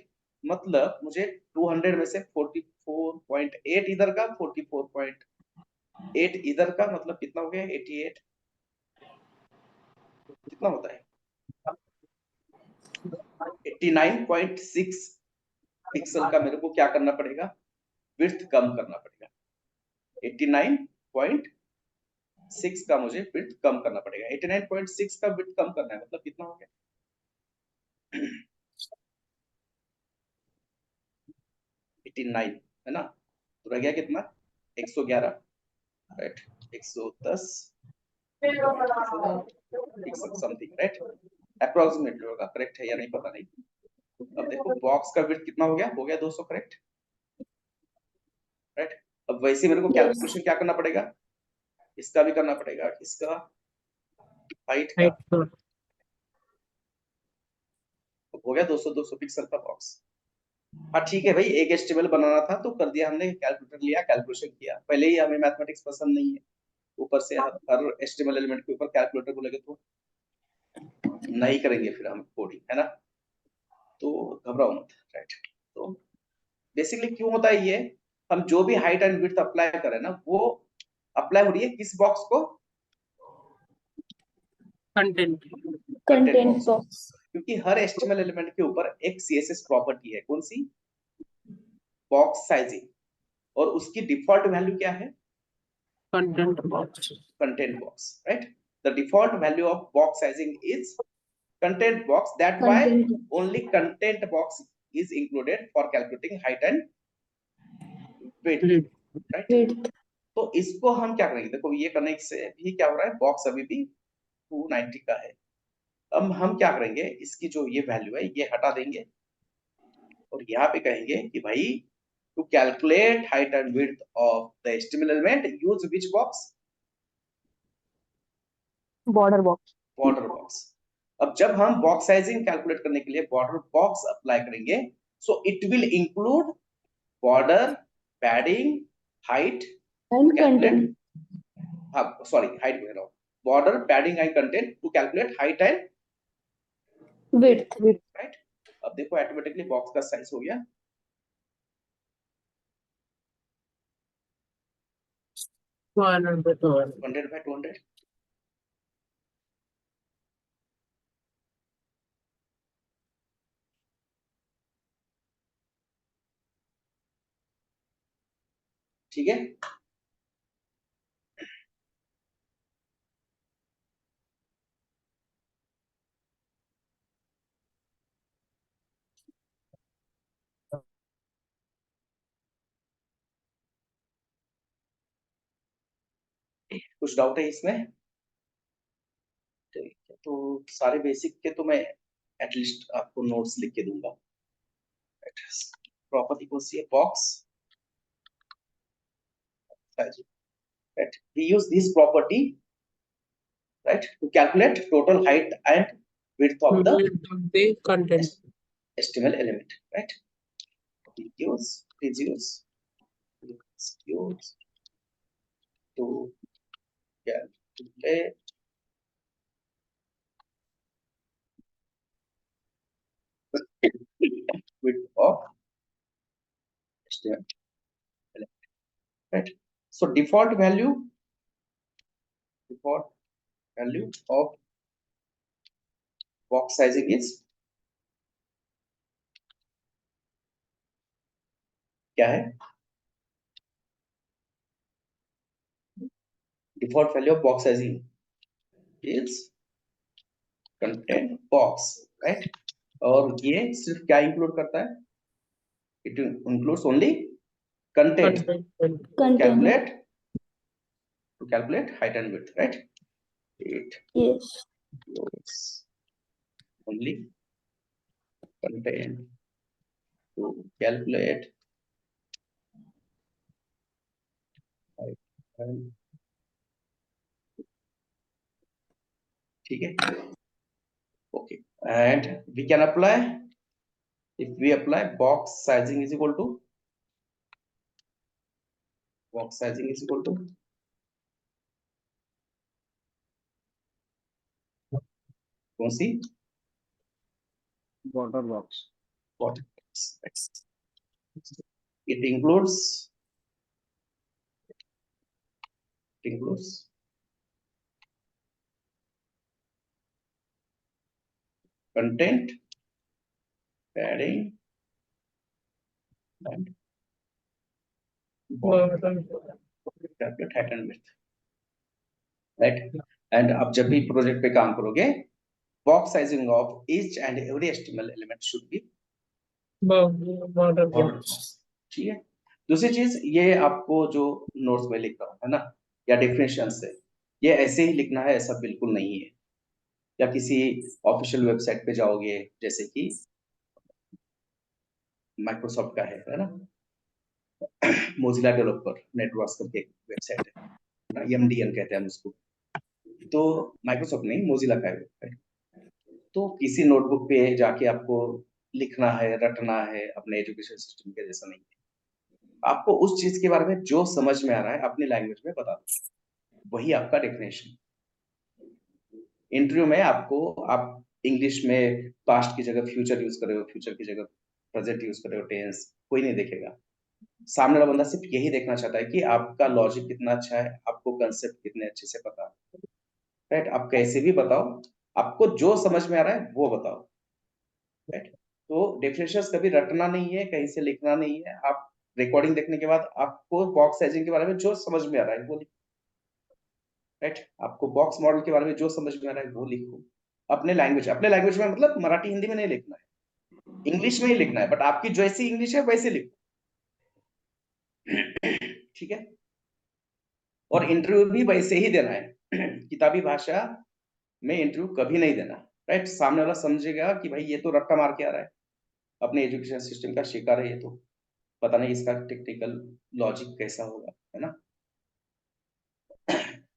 मतलब मुझे 200 में से 44.8 इधर का, 44.8 इधर का, मतलब कितना हो गया? 88। कितना होता है? 89.6 पिक्सल का मेरे को क्या करना पड़ेगा? विड्थ कम करना पड़ेगा। 89.6 का मुझे विड्थ कम करना पड़ेगा। 89.6 का विड्थ कम करना है, मतलब कितना हो गया? 89, है ना? तो रह गया कितना? 111, right? 110 pixel something, right? Approximately होगा, करेक्ट है या नहीं पता नहीं। अब देखो बॉक्स का विड्थ कितना हो गया? 200, करेक्ट, राइट? अब वैसे मेरे को कैलकुलेशन क्या करना पड़ेगा? इसका भी करना पड़ेगा, इसका हाइट का। हो गया 200 पिक्सल का बॉक्स, हाँ ठीक है भाई, एक एस्टिमेट बनाना था तो कर दिया हमने, कैलकुलेटर लिया, कैलकुलेशन किया। पहले ही हमें मैथमेटिक्स पसंद नहीं है, ऊपर से हर एस्टिमेट एलिमेंट के ऊपर कैलकुलेटर बोलेंगे तो नहीं करेंगे फिर हम कोडिंग, है ना। तो घबराओ मत, राइट। तो बेसिकली क्यों होता है ये, हम जो भी हाइट एंड विड्थ अप्लाई करें ना, वो अप्लाई हो रही है किस बॉक्स को, content. Content content box. Box. क्योंकि हर एचटीएमएल एलिमेंट के ऊपर एक सीएसएस प्रॉपर्टी है, कौन सी, बॉक्स साइजिंग। और उसकी डिफॉल्ट वैल्यू क्या है, content box. content box, right? The default value of box sizing is content box. That why content only content box is included for calculating height and width, right? Width. तो इसको हम क्या करेंगे, देखो ये करने से भी क्या हो रहा है, बॉक्स अभी भी 290 का है। अब हम क्या करेंगे, इसकी जो ये वैल्यू है ये हटा देंगे और यहाँ पे कहेंगे कि भाई to calculate height and width of the estimate element use which box, Border box. Border box. अब जब हम बॉक्स साइजिंग कैलकुलेट करने के लिए बॉर्डर बॉक्स अप्लाई करेंगे, so it will include border, padding, height and to calculate, content. हाँ sorry height बोल रहा हूँ, border, padding and content to calculate height and width. Right. अब देखो ऑटोमेटिकली बॉक्स का साइज हो गया 200 by 200. 100 by 200। ठीक है, कुछ डाउट है इसमें, ठीक है। तो सारे बेसिक के तो मैं एटलीस्ट आपको नोट्स लिख के दूंगा। प्रॉपर्टी कौन सी है, box size, right? We use this property, right, to calculate total height and width of the The content. html element, right? We use to calculate width of html element, right? So default value of box sizing is क्या है, default value of box sizing is content box, right? और ये सिर्फ क्या include करता है, it includes only content content. to calculate height and width, right? It yes. includes only content to calculate height and, ठीक है, okay, and we can apply, if we apply box sizing is equal to कौन सी, border box. what it includes content, padding and calculate height and width, right? And अब जब भी project पे काम करोगे, box sizing of each and every HTML element should be Border border box. box, ठीक है। दूसरी चीज, ये आपको जो नोट्स में लिख रहा हूँ है ना, या डेफिनेशन से, ये ऐसे ही लिखना है ऐसा बिल्कुल नहीं है। या किसी ऑफिशियल वेबसाइट पे जाओगे, जैसे कि माइक्रोसॉफ्ट का है ना, मोजिला डेवलपर नेटवर्क्स करके वेबसाइट है ना, एमडीएन कहते हैं हम उसको। तो माइक्रोसॉफ्ट नहीं, मोजिला का है वेबसाइट। तो किसी नोटबुक पे जाके आपको लिखना है, रटना है, अपने एजुकेशन सिस्टम के जैसा नहीं है। आपको उस चीज के बारे में जो समझ में आ रहा है अपनी लैंग्वेज में बता दो, वही आपका डेफिनेशन। इंटरव्यू में आपको, आप इंग्लिश में पास्ट की जगह फ्यूचर यूज कर रहे हो, फ्यूचर की जगह प्रेजेंट यूज कर रहे हो, टेंस, कोई नहीं देखेगा। सामने वाला बंदा सिर्फ यही देखना चाहता है कि आपका लॉजिक कितना अच्छा है, आपको कंसेप्ट कितने अच्छे से पता है, राइट। आप कैसे भी बताओ, आपको जो समझ में आ रहा है वो बताओ, राइट। तो डेफिनेशंस कभी रटना नहीं है, कहीं से लिखना नहीं है। आप रिकॉर्डिंग देखने के बाद आपको बॉक्स साइजिंग के बारे में जो समझ में आ रहा है वो लिखो, राइट। आपको बॉक्स मॉडल के बारे में जो समझ में आ रहा है वो लिखो, अपने लैंग्वेज में, मतलब मराठी हिंदी में नहीं लिखना है, इंग्लिश में ही लिखना है, बट आपकी जैसी इंग्लिश है वैसे लिखो। ठीक है। और इंटरव्यू भी वैसे ही देना है। किताबी भाषा में इंटरव्यू कभी नहीं देना, राइट। सामने वाला समझेगा कि भाई ये तो रट्टा मार के आ रहा है, अपने एजुकेशन सिस्टम का शिकार है, ये तो पता नहीं इसका टेक्निकल लॉजिक कैसा होगा, है ना।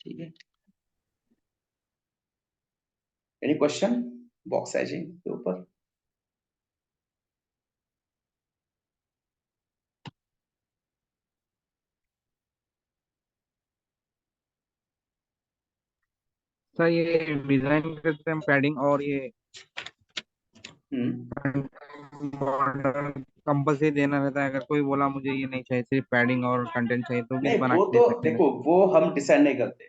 ठीक है। एनी क्वेश्चन बॉक्स साइजिंग के ऊपर? सर ये डिजाइन करते हैं पैडिंग और ये हम्म। बॉर्डर कंपल्सरी देना रहता है? अगर कोई बोला मुझे ये नहीं चाहिए, सिर्फ पैडिंग और कंटेंट चाहिए, तो भी नहीं, बना वो के तो दे सकते हैं? देखो, वो हम डिसाइड नहीं करते,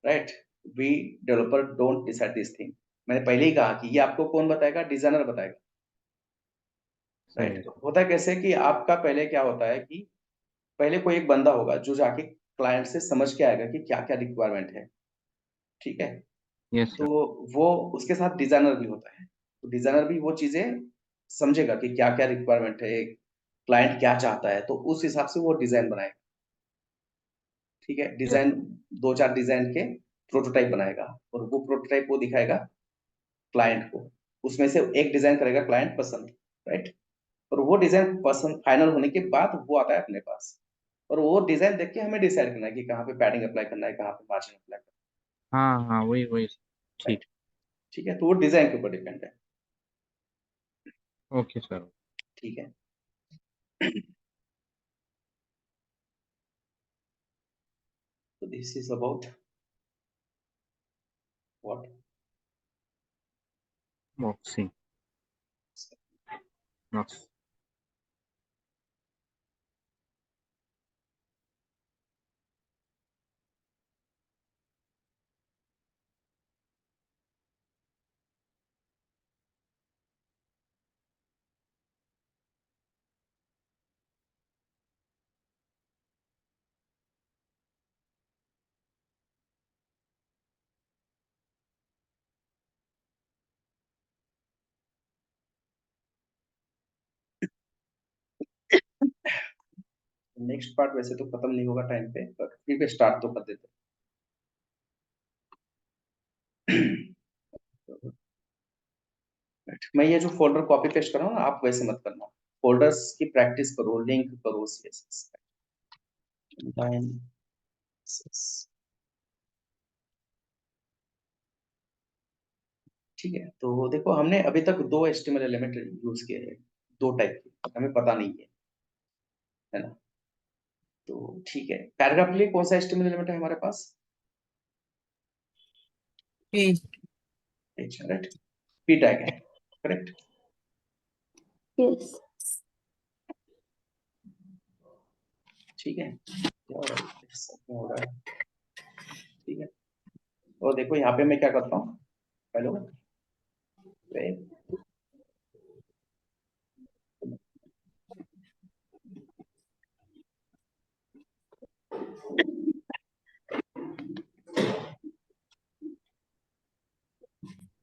right. We developer don't decide this thing. मैंने पहले ही कहा कि ये आपको कौन बताएगा, डिजाइनर बताएगा, सही है। राइट। होता है कैसे कि आपका पहले क्या होता है कि पहले कोई एक बंदा होगा जो जाके क्लाइंट से समझ के आएगा कि क्या क्या रिक्वायरमेंट है, ठीक है। यस तो सर। वो, उसके साथ डिजाइनर भी होता है, तो डिजाइनर भी वो चीजें समझेगा कि क्या क्या रिक्वायरमेंट है, क्लाइंट क्या चाहता है, तो उस हिसाब से वो डिजाइन बनाएगा, ठीक है। यस। डिजाइन, दो चार डिजाइन के प्रोटोटाइप बनाएगा, और वो प्रोटोटाइप वो दिखाएगा क्लाइंट को, उसमें से एक डिजाइन करेगा क्लाइंट पसंद, राइट। और वो डिजाइन पसंद फाइनल होने के बाद वो आता है अपने पास, और वो डिजाइन देख के हमें डिसाइड करना है कि कहाँ पे पैडिंग अप्लाई करना है, कहाँ पे मार्जिन अप्लाई करना हाँ हाँ, वही वही। है, ठीक। राइट। ठीक है, तो वो डिजाइन के ऊपर डिपेंड है। Okay sir. ठीक है। तो this is about what? Boxing box. Next part वैसे तो खत्म नहीं होगा टाइम पे, पर फिर भी स्टार्ट तो कर देते हैं। मैं ये जो फोल्डर कॉपी पेस्ट कर रहा हूँ ना, आप वैसे मत करना, फोल्डर्स की प्रैक्टिस करो, लिंक करो, सीएसएस ठीक है। तो देखो, हमने अभी तक दो एचटीएमएल एलिमेंट यूज किए हैं, दो टाइप के, हमें पता नहीं है ना। तो ठीक है, पैराग्राफ के लिए कौन सा एचटीएमएल एलिमेंट है हमारे पास? P. अच्छा, राइट, पी टैग है, करेक्ट। Yes. ठीक है, क्या हो रहा है, क्या हो रहा है? ठीक है। और देखो यहाँ पे मैं क्या करता हूँ, हेलो,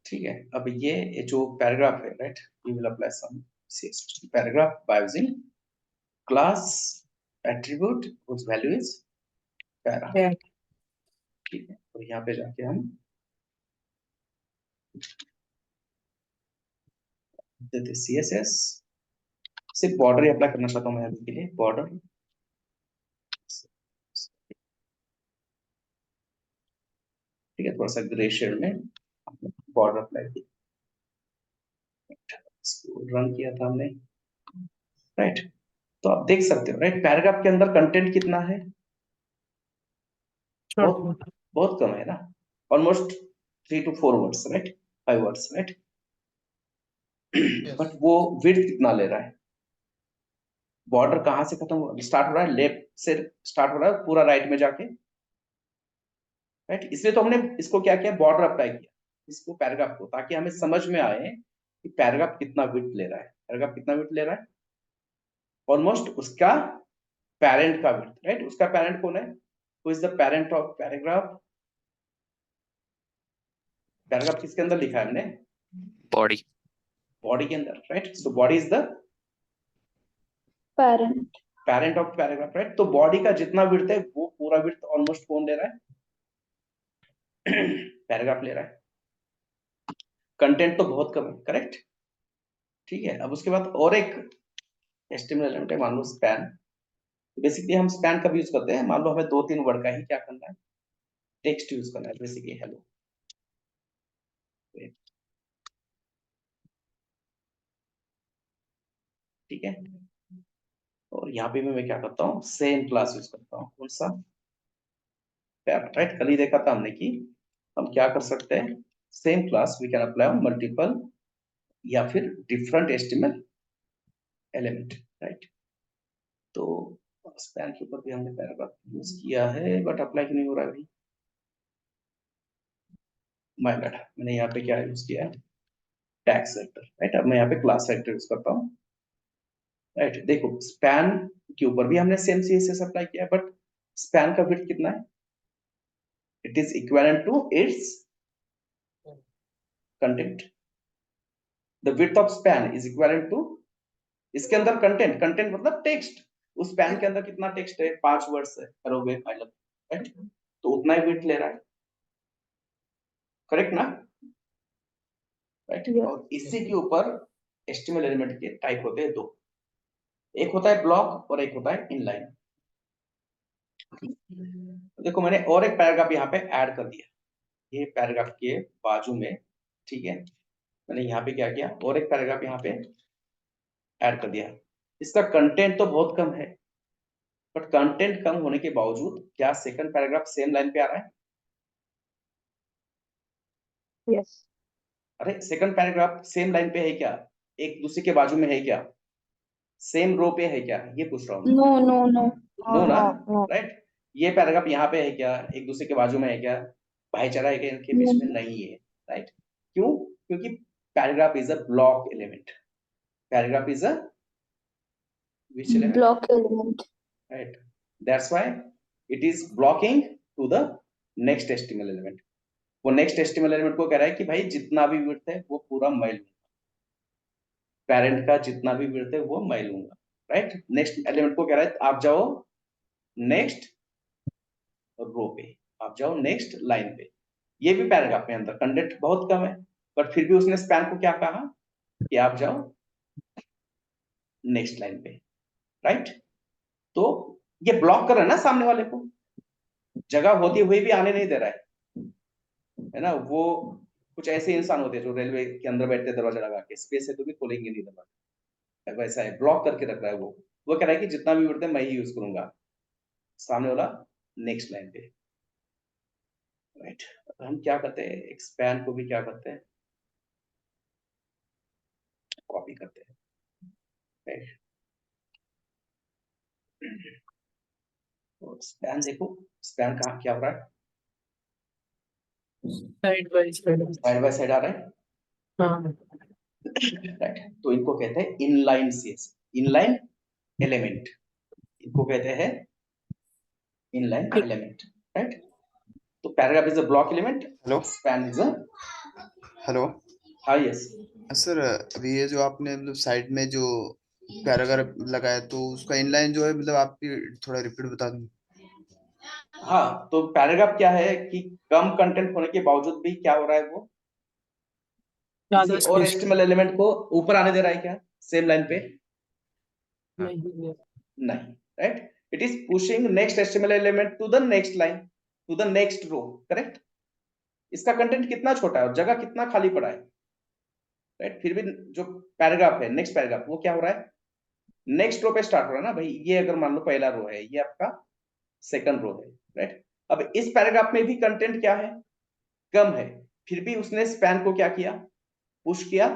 ठीक है। अब ये जो पैराग्राफ है, right, we will apply some CSS paragraph by using class attribute whose value is para, Yeah. ठीक है। तो यहाँ पे जाके हम देते सीएसएस, सिर्फ बॉर्डर ही अप्लाई करना चाहता हूँ मैं अभी के लिए, बॉर्डर, ठीक है। थोड़ा सा ग्रे शेड में बॉर्डर अप्लाई किया, इसको रन किया था हमने, राइट। तो आप देख सकते हो, राइट, पैराग्राफ के अंदर कंटेंट कितना है, बहुत बहुत कम है ना, almost 3 to 4 words, right, 5 words, right. But वो विड्थ कितना ले रहा है, बॉर्डर कहां से खत्म स्टार्ट हो रहा है, लेफ्ट से स्टार्ट हो रहा है पूरा राइट में जाके, राइट। इसलिए तो हमने इसको क्या किया, बॉर्डर अप्लाई किया इसको पैराग्राफ को, ताकि हमें समझ में आए कि पैराग्राफ कितना विड्थ ले रहा है, पैराग्राफ कितना विड्थ ले रहा है, ऑलमोस्ट उसका पेरेंट का विड्थ, राइट। उसका पेरेंट कौन है, who is the parent of paragraph, paragraph किसके अंदर लिखा है हमने, बॉडी बॉडी के अंदर, right. So body is the Parent. Parent of paragraph, right. तो बॉडी का जितना विड्थ है वो पूरा विड्थ ऑलमोस्ट कौन ले रहा है, पैराग्राफ ले रहा है। कंटेंट तो बहुत कम है, करेक्ट, ठीक है। अब उसके बाद और एक एचटीएमएल एलिमेंट है, मान लो स्पैन। बेसिकली हम स्पैन कब यूज करते हैं, मान लो हमें 2-3 वर्ड का ही क्या करना है, टेक्स्ट यूज करना है, बेसिकली हेलो, ठीक है। और यहाँ पे भी मैं क्या करता हूँ, सेम क्लास यूज करता हूँ, कौन सा, राइट। कल ही देखा था हमने कि हम क्या कर सकते हैं, same class we can apply on multiple या फिर डिफरेंट एचटीएमएल एलिमेंट, राइट। तो स्पैन के ऊपर भी हमने पैराग्राफ यूज किया है, बट अप्लाई क्यों नहीं हो रहा है भाई, माय बैड। मैंने यहाँ पे क्या यूज किया है, टैग सेलेक्टर, राइट। अब मैं यहाँ पे क्लास सेलेक्टर यूज करता हूँ, राइट। देखो स्पैन के ऊपर भी हमने सेम सीएसएस अप्लाई किया है, बट स्पैन का विड्थ कितना है, it is equivalent to its content, the width of span is equivalent to इसके अंदर कंटेंट, कंटेंट मतलब टेक्स्ट, उस स्पैन के अंदर कितना टेक्स्ट है, 5 वर्ड्स है, करोगे फाइल, राइट। तो उतना ही विड्थ ले रहा है, करेक्ट ना, राइट। Yes. और इसी के ऊपर एचटीएमएल एलिमेंट के टाइप होते हैं 2, एक होता है ब्लॉक और एक होता है इनलाइन। देखो मैंने और एक पैराग्राफ यहाँ पे ऐड कर दिया, ये पैराग्राफ के बाजू में, ठीक है। मैंने यहाँ पे क्या किया, और एक पैराग्राफ यहाँ पे ऐड कर दिया। इसका कंटेंट तो बहुत कम है, बट कंटेंट कम होने के बावजूद क्या सेकंड पैराग्राफ सेम लाइन पे आ रहा है, Yes. अरे सेकंड पैराग्राफ सेम लाइन पे है क्या, एक दूसरे के बाजू में है क्या, सेम रो पे है क्या, ये पूछ रहा हूँ। No, no, no. नो ना, No. राइट। ये पैराग्राफ यहाँ पे है क्या, एक दूसरे के बाजू में है क्या, भाईचारा है क्या इनके बीच में, नहीं है, राइट। क्यों, क्योंकि paragraph is a block element, paragraph is a which element, Block element. right, that's why it is blocking to the next HTML element। वो next HTML element को कह रहा है कि भाई जितना भी विड्थ है वो पूरा मैं लूंगा, पेरेंट का जितना भी विड्थ है वो मैं लूंगा, राइट। नेक्स्ट एलिमेंट को कह रहा है आप जाओ नेक्स्ट रो पे, आप जाओ नेक्स्ट लाइन पे। ये भी पैराग्राफ में अंदर कंटेंट बहुत कम है, बट फिर भी उसने स्पैन को क्या कहा कि आप जाओ नेक्स्ट लाइन पे, राइट। तो ये ब्लॉक कर रहा है ना सामने वाले को, जगह होती हुई भी आने नहीं दे रहा है ना। वो कुछ ऐसे इंसान होते हैं जो रेलवे के अंदर बैठते दरवाजा लगा के, स्पेस है तो भी खोलेंगे नहीं दरवाजा, वैसा है, ब्लॉक करके रख रहा है वो कह रहा है कि जितना भी विड्थ है मैं ही यूज करूंगा, सामने वाला नेक्स्ट लाइन पे, राइट। हम क्या करते हैं, एक्सपैंड को भी क्या करते हैं, कॉपी करते हैं, राइट। और स्पैन देखो, स्पैन कहाँ क्या हो रहा है, side by side. Side by side आ रहा है, हाँ, राइट। तो इनको कहते हैं इनलाइन सीएस, इनलाइन एलिमेंट, इनको कहते हैं इनलाइन एलिमेंट, राइट। तो paragraph is a block element, hello span is a, hello हाँ यस। सर, अभी ये जो आपने मतलब साइड में जो पैराग्राफ लगाया तो उसका इनलाइन जो है मतलब आपकी थोड़ा रिपीट बता दूं। हाँ, तो पैराग्राफ क्या है कि कम कंटेंट होने के बावजूद भी क्या हो रहा है, वो ज्यादा किसी और स्पेस एचटीएमएल एलिमेंट को ऊपर आने दे रहा है क्या, सेम लाइन पे, नहीं है। नहीं, right. It is pushing next HTML element to the next line, to the next row, correct. इसका कंटेंट कितना छोटा है और जगह कितना खाली पड़ा है, राइट। फिर भी जो पैराग्राफ है, नेक्स्ट पैराग्राफ, वो क्या हो रहा है, नेक्स्ट रो पे स्टार्ट हो रहा है ना भाई। ये अगर मान लो पहला रो है, ये आपका सेकंड रो है, राइट। अब इस पैराग्राफ में भी कंटेंट क्या है, कम है, फिर भी उसने स्पैन को क्या किया, पुश किया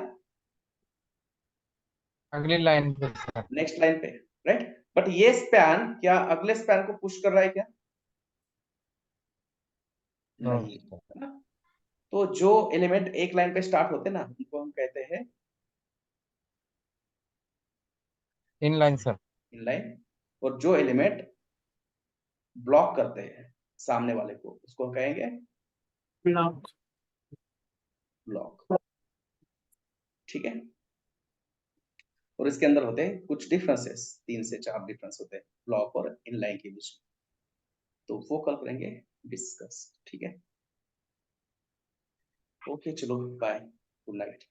अगली लाइन पे सर। नेक्स्ट लाइन पे, राइट। बट ये स्पैन क्या अगले स्पैन को पुश कर रहा है क्या, नहीं, है ना। तो जो एलिमेंट एक लाइन पे स्टार्ट होते हैं ना, उनको हम कहते हैं इन लाइन सर। इनलाइन, और जो एलिमेंट ब्लॉक करते हैं सामने वाले को, उसको हम कहेंगे ब्लॉक। ब्लॉक, ठीक है। और इसके अंदर होते हैं कुछ डिफरेंसेस, 3 से 4 डिफरेंस होते हैं ब्लॉक और इनलाइन के बीच में, तो वो कल करेंगे डिस्कस, ठीक है। ओके चलो बाय, गुड नाइट।